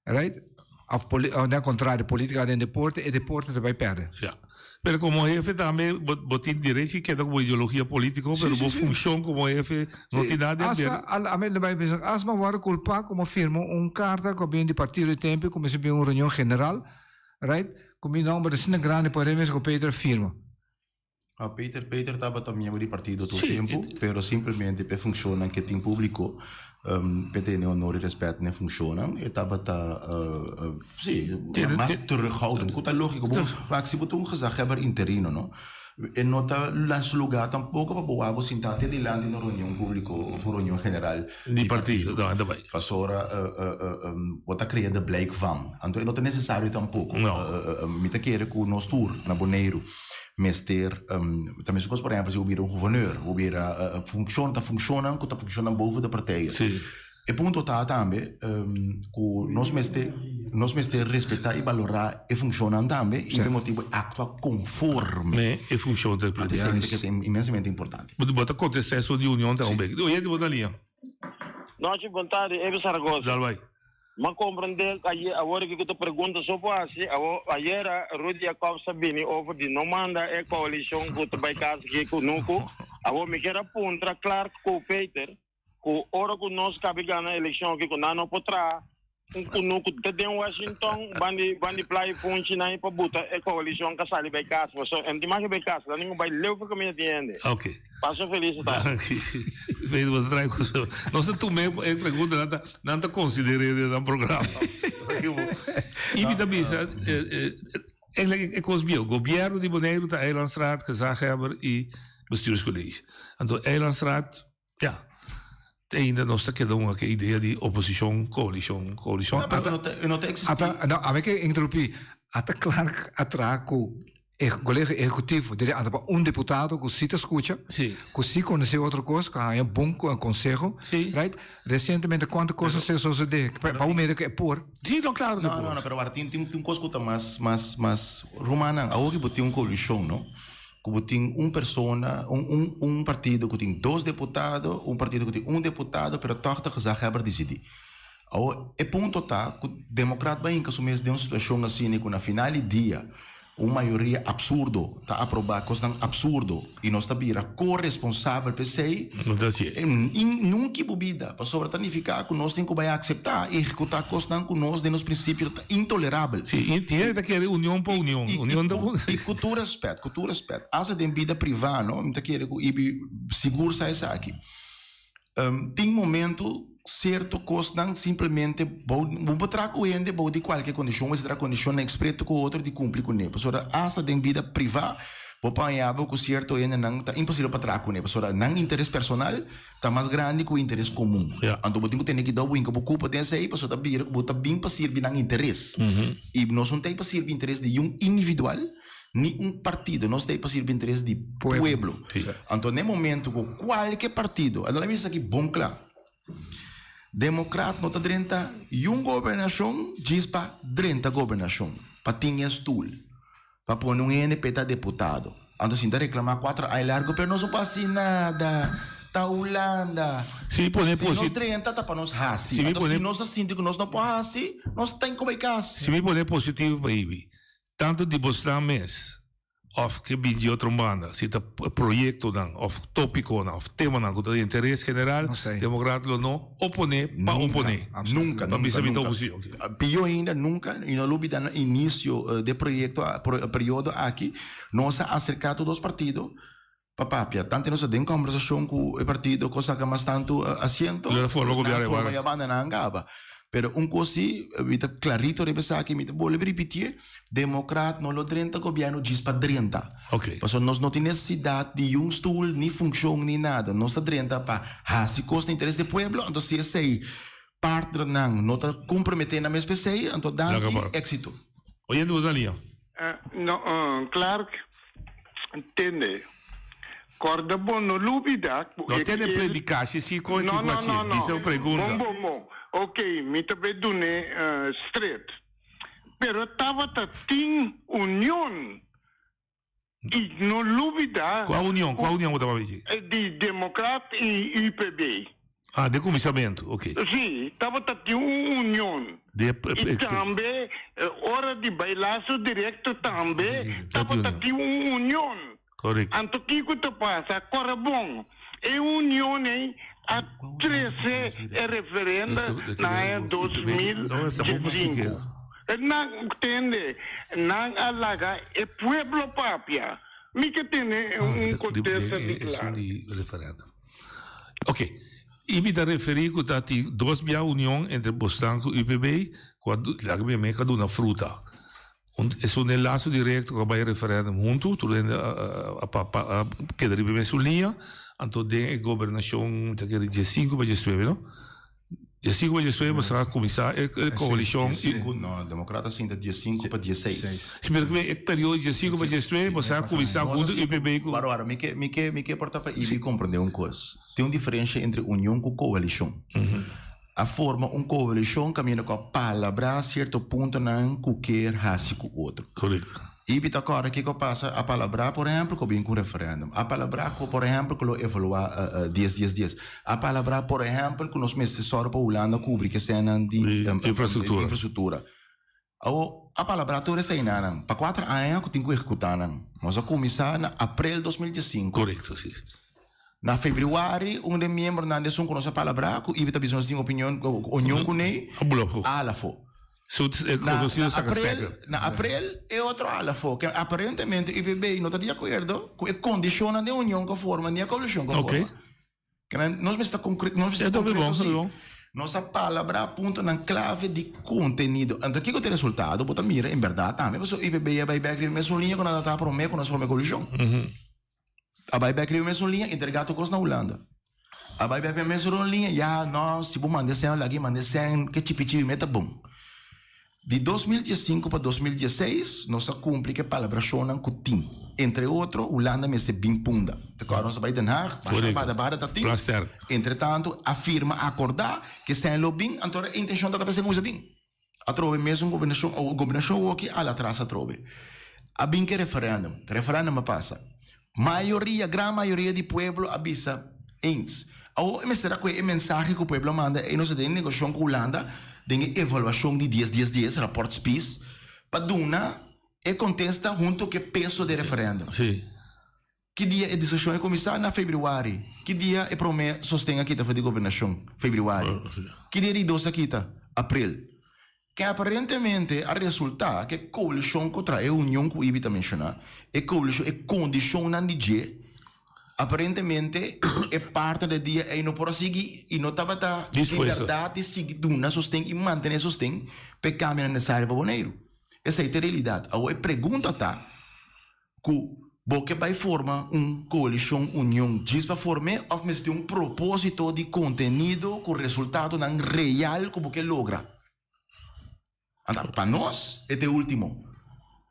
right? Ao contrário, política dentro do deporte, e deporte vai perder. Pero como jefe também, botin direito que é uma ideologia política, pero boa função como jefe não tem nada a ver. A mim vai pensar, asma war culpa como firma carta que vem de partido de tempo, como se vê uma reunião general, right? Como não, mas assim grande podemos que Peter firma. Peter estava também de partido todo tempo, pero simplesmente per funciona que tem público PT honor e respeito não funciona e estava mais terughoudend. Kuta lógico, mas se botou gezaghebber interino, não? E não está lanço lugar tampouco para boa você sentar até de lá na reunião pública ou reunião general de partido, não anda bem. Passora bota criar de blijk van. Então não é necessário tampouco. Me te querer com o nosso tour na Bonaire. Mester, também se por exemplo, se houver governeur, houver funciona que está funcionando boven de partijen. E ponto está também que nós mester respeitar e valorar e funcionam também e o motivo actuar conforme. E funciona também. Isso é imensamente importante. Mas bota acontecer essa de união também. Oi, de boa linha. Nós vontade é Saragossa. Dá vai. Mas compreender agora que tu pergunta sobre assim, ayer Rudy Jacob Sabini over de não manda a coalição que tu vai casa que conosco, agora me quer apontar claro com o Peter, que hora que nós cabe ganhar a eleição que nós não potrá, conosco de Washington, bandi play funciona para botar a coalição que sai vai casa, mas é de mais vai casa, não ninguém vai ler para caminho de ende. Ok. Passo feliz tá. Veio você traz não se tu me pergunta não te considerei no programa. E me também eigenlijk ik was bij o governo de Bonaire, de Eilandstraat, gezaghebber e bestuurscollege. Então Eilandstraat, ja. Ainda não está quedando uma ideia de oposição, coalição. Não tem existência. Não, a mim que interrompi. Até claro, atraco colega executivo, diria, deputado que se escuta, que se conhece outra coisa, que há bom conselho, right? Recentemente, quantas coisas se sucedem? Para o médico é por. Sim, não, claro. Não, mas agora tem coisa que está mais romana, a hora que tem uma coalição, não? Que tem partido que tem 2 deputados, partido que tem 1 deputado, pero toch de gezaghebber decide. O ponto está que o democrata vai assumir de uma situação assim, que na final do dia, uma maioria absurdo está aprovada, coisa absurdo, e nós está vira corresponsável por si, nunca bebida, para sobre significar que nós temos que aceitar e executar coisas que nós temos princípios intoleráveis. Sim, tem que haver união para união. E cultura respeito. Asa de vida privada, não te quero que seguro sai aqui. Tem momento certo coisa não simplesmente vou botar com ele de qualquer condição, mas será condição expressa com o outro de cumprir com ele. Pessoa asa de vida privada, vou apanhar com certo ele não está impossível para trás com ele. Pessoa não interesse personal está mais grande que o interesse comum. Então vou ter que dar o que culpa desse aí, pessoa está vir, vou estar bem para servir não interesse. E nós não tem para servir interesse de um individual. Ni partido não tem para servir o interesse do pueblo. Então, no momento que qualquer partido, agora me aqui bom claro, democrata não está dentro de uma governação, diz para dentro da governação, para ter stool, para pôr um NP para deputado. Então, se reclamar 4 anos largo, mas não passa nada. Da Holanda. Se pone se nós 30 tá para nós hasi. Se nós sentimos que nós não podemos hasi, nós tem como é que hasi. Se me pone positivo para ele, tanto de mostrar mês, of que de outra banda, se tá projeto não, of tópico não, of tema não, de interesse general, democrata não opone para opone. Nunca. Pior ainda, nunca, e não lubida no início do projeto, período aqui, nós acercado dos partidos. Papapia, tanto nós temos conversação com o partido, coisa que mais tanto assento, na forma de banda na angaba. Pero coisa, vita clarito deve ser que me vou repetir, democrata não lo drenta governo diz para drenta. Ok. Porque nós não temos necessidade de stool, nem função, nem nada. Nós drenta para se costa interesse do povo, então se esse parte não está comprometendo a minha espécie, então dá êxito. Oye, Daniel. No, claro que entende. Corda bom, não dúvida. Não tem de predicar, se continua assim. Isso é uma pergunta. Bom. Ok, me também dune straight. Pero estava tem união. E não dúvida. Qual união? Qual união você vai dizer? De Democrata e UPB. Ah, de comissamento, ok. Sim, estava tem uma união. E também, hora de bailaço direto também, estava tem uma união. Correto. Então, o que te passa? Agora, bom, é união a 13 referendo na 2015. Não entende? Não alaga é pueblo papia. Me que tem contexto de claro. Referendo. Ok. E me dá referir que tem duas união entre Bostanco e UPB, quando a minha cada uma fruta. É um laço direto que vai referendum junto, tu que deriva sua linha, então tem a governação dia 5 para dia 9, não? Dia 5 para dia 9 será começar a coalição. Não, democrata sim, dia 5 para dia 6. Espero que o período dia 5 para dia 9 será começar junto e PB. Agora, me que porta para ele compreender uma coisa. Tem uma diferença entre união com coalição. A forma coalição caminha com a palavra a certo ponto não qualquer raça com outro. Correto. E agora que passa a palavra, por exemplo, que vem com o referendo. A palavra, por exemplo, que lo evaluar 10. A palavra, por exemplo, que nós mesmos só para a Holanda cobrir que cena de infraestrutura. A palavra toda essa ainda para 4 anos que tem que executar. Nós vamos começar em abril de 2015. Correto, sim. Na fevereiro, um de membros na decisão com nossa palavra, que evita bisões de opinião, união com ele, alafo. Na abril é outro alafo, que aparentemente o IPB não está de acordo com a condição de união que forma, nem a coalição que forma. Nós estamos concretos. Nossa palavra aponta na clave de conteúdo. Então, o que é o resultado? Bota mira, em verdade, também, o IPB vai back a mesma linha quando está para o meio, quando nós formamos a coalição. A vai back a mesma linha, entregado com na Holanda. A vai back a mesma linha, já, nós, se vou mandar sem aqui, mandar sem, que tipo meta bom. De 2015 para 2016, nós cumprimos a palavra chona com tim. Entre outros, Holanda me se bem punda. Agora nós vai dar entretanto, afirma acordar que sem lo bem, então a intenção da pessoa é bem. A trove mesmo governação aqui, a lá atrás a trove. A bem que referendum passa. Gran maioria do povo avisa antes. Ou será que a mensagem que o povo manda e nós temos negociação com a Holanda, tem avaliação de 10, rapportos PIS, para Duna e contesta junto com o peso do referendo. Sim. Que dia a discussão é começar? Na fevereiro. Que dia é promessa sostém aqui da governação? Fevereiro. Que dia de 12 aqui? Abril. Que aparentemente a resultar que a coalição contra a união que o Ibita mencionou, a coalição é condição na DJ, aparentemente é parte do dia e não pode seguir e não estava em verdade de seguir Duna sostém e manter sostém para caminhar necessário para o Boneiro. Essa é a realidade. A pergunta está que vai formar uma coalição, união, diz para formar, ou mas tem propósito de conteúdo com resultado não real como que logra. Então, para nós, é o último.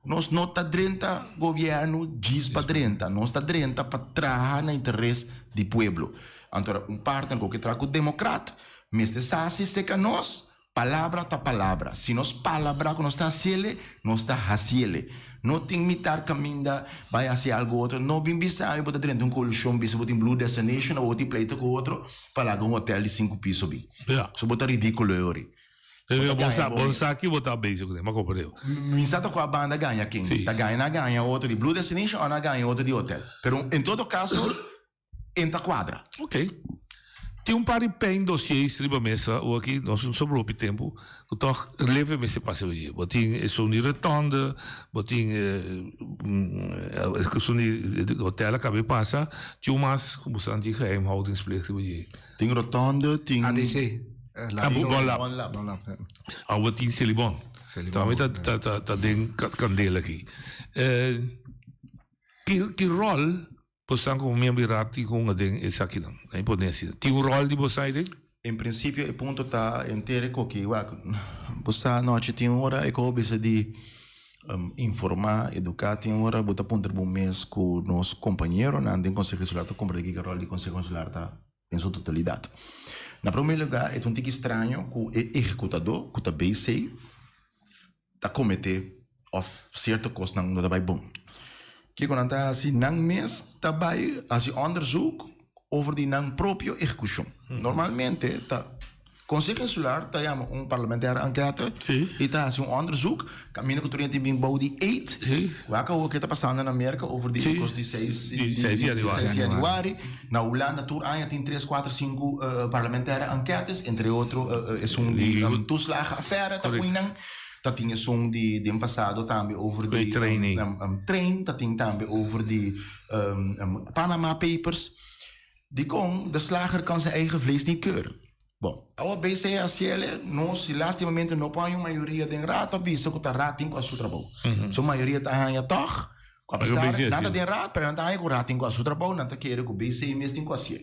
Nós não está dentro governo diz para dentro, nós está dentro para trabalhar no interesse do povo. Então, parte que traga o democrata, mas se seca nós, palavra tá palavra. Se nós palavra que nós está haciendo, nós está haciendo. Não tem imitar caminho vai fazer algo outro. Não bem bisa, eu botar dentro colchão, bisa botar Blue Destination, ou botar pleito com outro, para lá um hotel de 5 pisos bem. Isso botar ridículo hoje. Bom saque botar basic, mas compreendeu. Minsato com a banda ganha quem? Tá ganha outro de Blue Destination ou não ganha outro de hotel. Pero em todo caso, entra quadra. Ok. Tem par de pen dossiês riba mesa, ou aqui nós não sobrou o tempo, que toch levemente se passa hoje. Botin é só retonda, botin questão de hotel acabei passa, tinha umas como se antigo geheimhoudingsplicht hoje. Tem rotonda, tem ADC. Ah, botin Celibon. Também tá dentro candela aqui. Que rol Postan como membro irati com a den essa aqui não. É importante. Tem rol de você aí? Em princípio, o ponto está inteiro que você noite tem hora e como bisa de informar, educar, tem hora botar ponto de bom mês com nos companheiros, não tem conselho consular, tá comprando que rol de conselho consular tá em sua totalidade. Na primeiro lugar, é um tique estranho que o executador, que o BC, tá cometer of certa coisa não vai bom. Que quando está assim, não mês, também assim onderzoek over die não próprio execução. Normalmente, tá Conselho Consular tá parlamentar enquete e tá assim onderzoek. Caminho que tu tem bem bom de 8. O que está passando na América over die cost de 6 januari. Na Holanda tour tem 3, 4, 5 parlamentaire enquêtes, entre outros é toeslagen affaire tá cuinang. Dat tinha som de passado também over de train, dat tinha também over de Panama Papers. Die de slager kan zijn eigen vlees niet keuren. Bom, a BC ACL, nós, laatste momento, não põe uma maioria de rato, bisa que tá rato com a sua trabalho. So maioria tá ganha toch, apesar nada de rato, pero não tá ganha com rato com a sua trabalho, não tá querendo que o BC mesmo com a sua.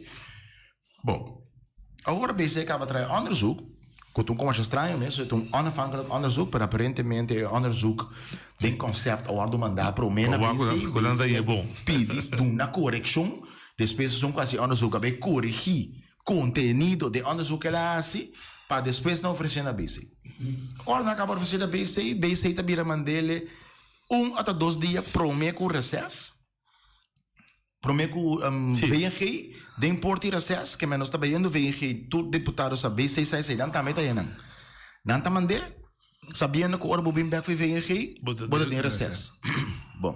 Bom, agora BC acaba de trazer onderzoek. Quando como acho estranho mesmo, é onafhankelijk onderzoek, mas aparentemente é onderzoek de conceito ao do mandar para o MENA pede uma correção, depois são quase onderzoek para corrigir conteúdo de onderzoek que ela faz, para depois não oferecer na BC. Ora, não acaba de oferecer na BC, BC está vira mandele 1 até 2 dias promete com recesso. Promete que VNG de importe e recesso, que menos está vendo VNG, todos deputados a B666, não está metendo. Não está mandando, sabendo que o orbo bem back foi VNG, bota tem recesso. Bom,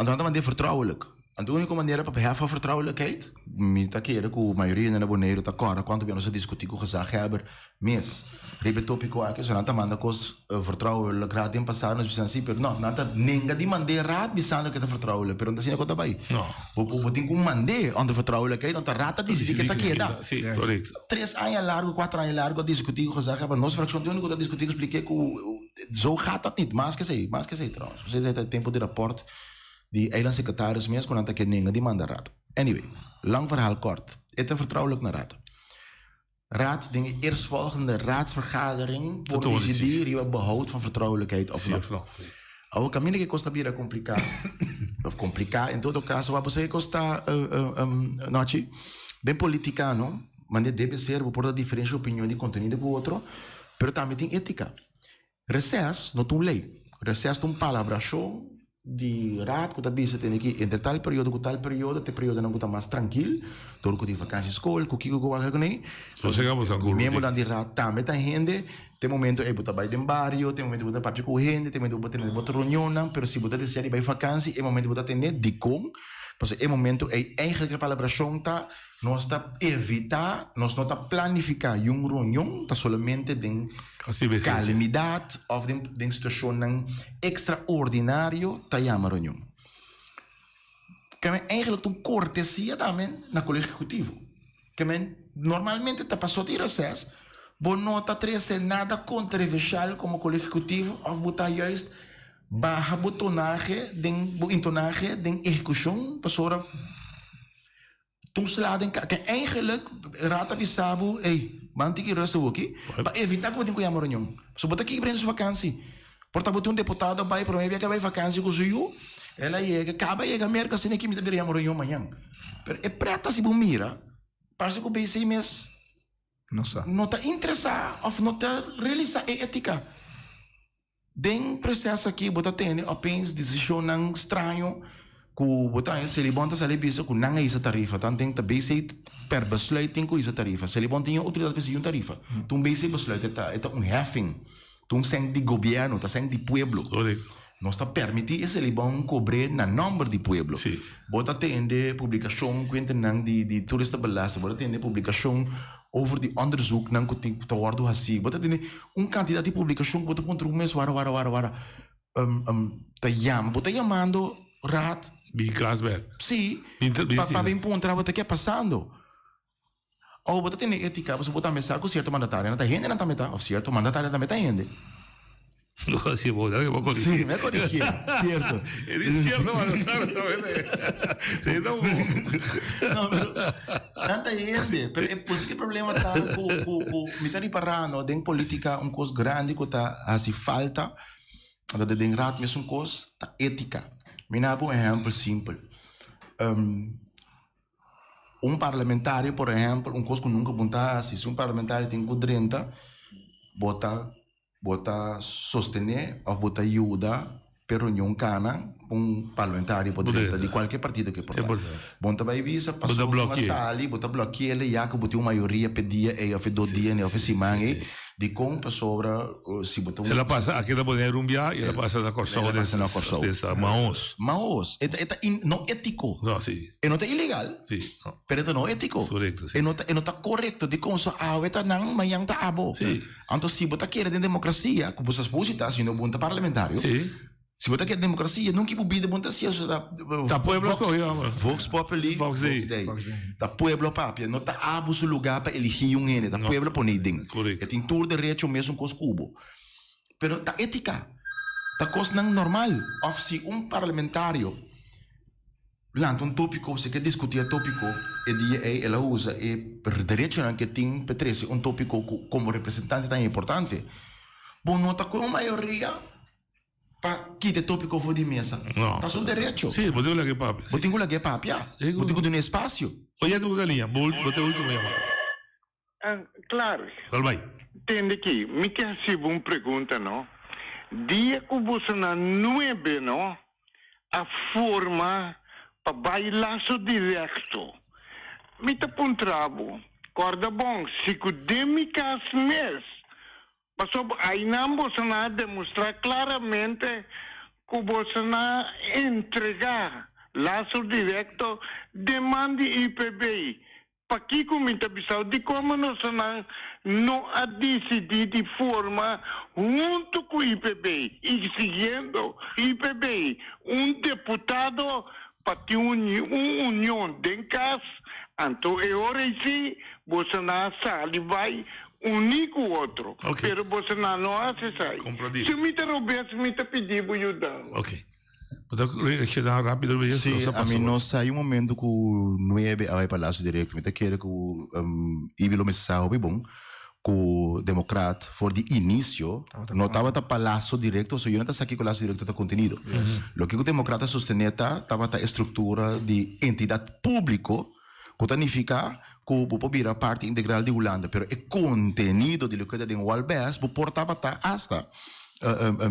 então está mandando vertrouwelijk. A única maneira para heffen vertrouwelijkheid, me está querendo que a maioria não é boneiro, está agora, quando vemos a discutir com o gezaghebber, mas, repetópico aqui, se não está mandando coisas vertrouwelijk, raad in passar, nós precisamos assim, não, não está ninguém de mandar raad, bisando que está vertrouwelijk, pero não está sendo que está bem. Não. O tem que mandar, onde vertrouwelijkheid, então rata decidir que está queda. Sim, correto. 3 anos largo, 4 anos largo, discutir com o gezaghebber, nós fracção de único que discutir, expliquei que zo gaat dat niet, mas que sei, trouwens. Você tem tempo de rapport. Die eilandsecretaris mesmo quando está querendo die manda raad. Anyway, lang verhaal kort. Het is vertrouwelijk naar raad. Raad, de eerstvolgende raadsvergadering wordt decidir die behoud van vertrouwelijkheid of niet. O caminho que costa vir a complicar, em todo caso, você costa noite bem politicano, mas deve ser por diferente opinião de conteúdo com o outro, mas também tem ética. Recesso não tem lei. Recesso tem palavra show de raad, que também se tem aqui entre tal período com tal período, tem período não está mais tranquilo, todo que tem vacância escola, que o que vai nem. Só chegamos a curva. Mesmo dando de raad também tem gente, tem momento aí botar vai em barrio, tem momento botar papi com gente, tem momento botar botar reunião, mas se botar de vai vacância, é momento botar ter net de com, porque é momento é eigenlijk a palavra chonta, nós está evitar, nós não está planificar um reunião, está somente de calamidade ou de situação extraordinária, está chama reunião. Que é eigenlijk uma cortesia também na colégio executivo, que normalmente está passando de recesso, mas não está trazendo nada controversial como colégio executivo, ou botar juist baja botonagem, entonagem, de execução, pessoa toeslagen que eigenlijk rata bisabu, mantik rustig aqui, para evitar que eu tenha uma reunião. So bota aqui brengen vakantie. Portanto, um deputado vai para mim, vai vacância com o senhor, ela acaba e América sem que me deveria morrer amanhã. É preta se bom mira, parece que o BC mês não está interessado, ou não está realizando a ética. Den processo aqui, bota tem apenas decisão estranho, que bota se ele bonta se ele bisa que não é essa tarifa, então tem que BC per besluit tem que essa tarifa, se ele bonta tem autoridade para uma tarifa, então BC besluit é heffing. Tum seng di governo, ta seng di pueblo. Não está permitido esse libão cobrar na número de pueblo. Bota tende publicação quente nang de turista belasta, bota tende publicação over de onderzoek nang que te worden assim. Bota tende quantidade de publicação bota ponto um mês wara bota chamando rat. Big Casberg. Sim. Para bem ponto bota que passando. Ou bota tem ética, você bota mensagem com certo mandatário, não está rende não está meta, ou certo mandatário não está rende. Não assim vou corrigir. Sim, me corrigir, certo. Ele certo mandatário está rende. Sim, tá bom. Não, não está rende. É possível que o problema está com me está reparando, tem política coisa grande que está assim falta, da den raad mesmo coisa tá ética. Me dá um exemplo simples. Parlamentário, por exemplo, coisa que nunca apontasse, se parlamentário tem 30, bota sostener ou bota ajuda per reunião cana parlamentário por direita de qualquer partido que por lá. Bota vai visa, passou uma sala, bota bloqueia ele, já que botou uma maioria pedia e of 2 dias, ne of semana, de como sobre se botou. Ela passa aqui da Boné Rumbia e ela passa da Corsão dessa Maos. Maos, é não ético. Não, sim. E não é ilegal. Sim. Pero é não ético. Correto. E não está correto de como só está não, mas não está abo. Sim. Então se botar querer de democracia, como você exposita, se não bonta parlamentário. Sim. Se você quer democracia, nunca pode bonta se da pueblo escolheu, Vox Populi, Vox Day. Da pueblo papia, não está abo seu lugar para eleger ene, da pueblo poniding. Correto. É tem tour de direito mesmo com os cubo. Pero tá ética. Tá coisa não normal. Ou se parlamentário lança tópico, você quer discutir tópico, e dia ela usa e direito que tem Petrese tópico como representante tão importante. Bom, não tá com uma maioria para que o tópico for de mesa. Não. Tá seu direito. Sim, botei lá que papo. Botei lá que papo, já. Botei lá no espaço. Olha tu galinha, botei o último chamado. Claro. Qual vai? Entende que, me quer se uma pergunta, não? Dia que você na 9, não? A forma para bailar so direto. Me tá pontrabo. Corda bom, psicodêmicas mesmo. Mas aí não você não demonstrar claramente que você não entregar laço direto demande IPB. Para que comenta Bissau de como nós não a decidir de forma junto com o IPB e seguindo IPB deputado para ter união de casa. Então é hora sim você não sabe vai unir com o outro. Okay. Pero você não acessa. Se me interromper, me pedir ajuda. Ok. Pode reaccionar rápido? Sim, a mim não sai um momento que o 9 vai para o Palácio Direto. Me quer que o Ibilo me sabe bom que o democrata for de início não estava no Palácio Direto, só eu não estava aqui com o Palácio Direto está contenido. O que o democrata sostenía estava na estrutura de entidade pública que significa que o vira parte integral de Holanda, pero o contenido de lo que tem o Albers portava hasta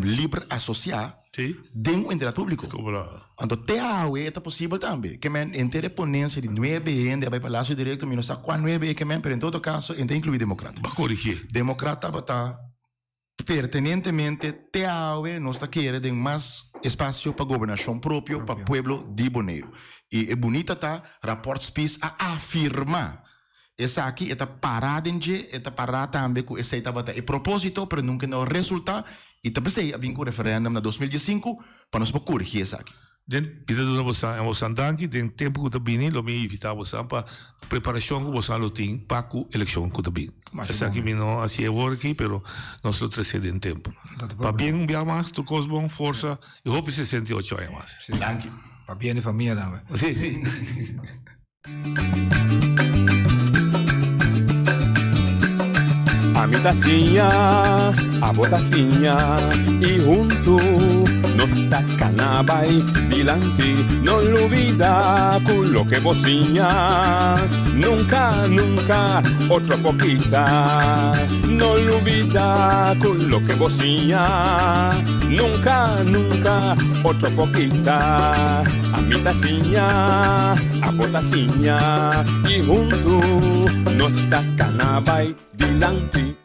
livre associar dentro do entidade público. Então, TAUE é possível também. Que men entre ponência de 9 anos vai para o Palácio Direto, menos a 9 que men, pero em todo caso, entre incluir democrata. Democrata está pertenentemente TAUE não está querendo mais espaço para governação próprio para o povo de Bonaire. E é bonita tá rapport spes a afirmar essa aqui está parada está parada também com essa estava é propósito para nunca não resulta e também sei havia um referendo na 2015 para nós corrigir essa aqui. Den kita dulu bosan danki den tempo que bini lo me invita bosan pa preparação que bosan lo tem para a eleição que bini. Essa aqui mino assim é work pero nós lo trazemos em tempo. Para bem mais tu cosbon força e hope 68 é mais. Danke. Para bem a família também. Sim, sim. a mi tacinha, a botacinha e junto nos tacanabay dilante, no olvida con lo que bocinha, nunca, nunca otro poquita, no olvida con lo que bocinha, nunca, nunca otro poquita, a mi tacinha, a botacinha e junto nos tacanabay dilante.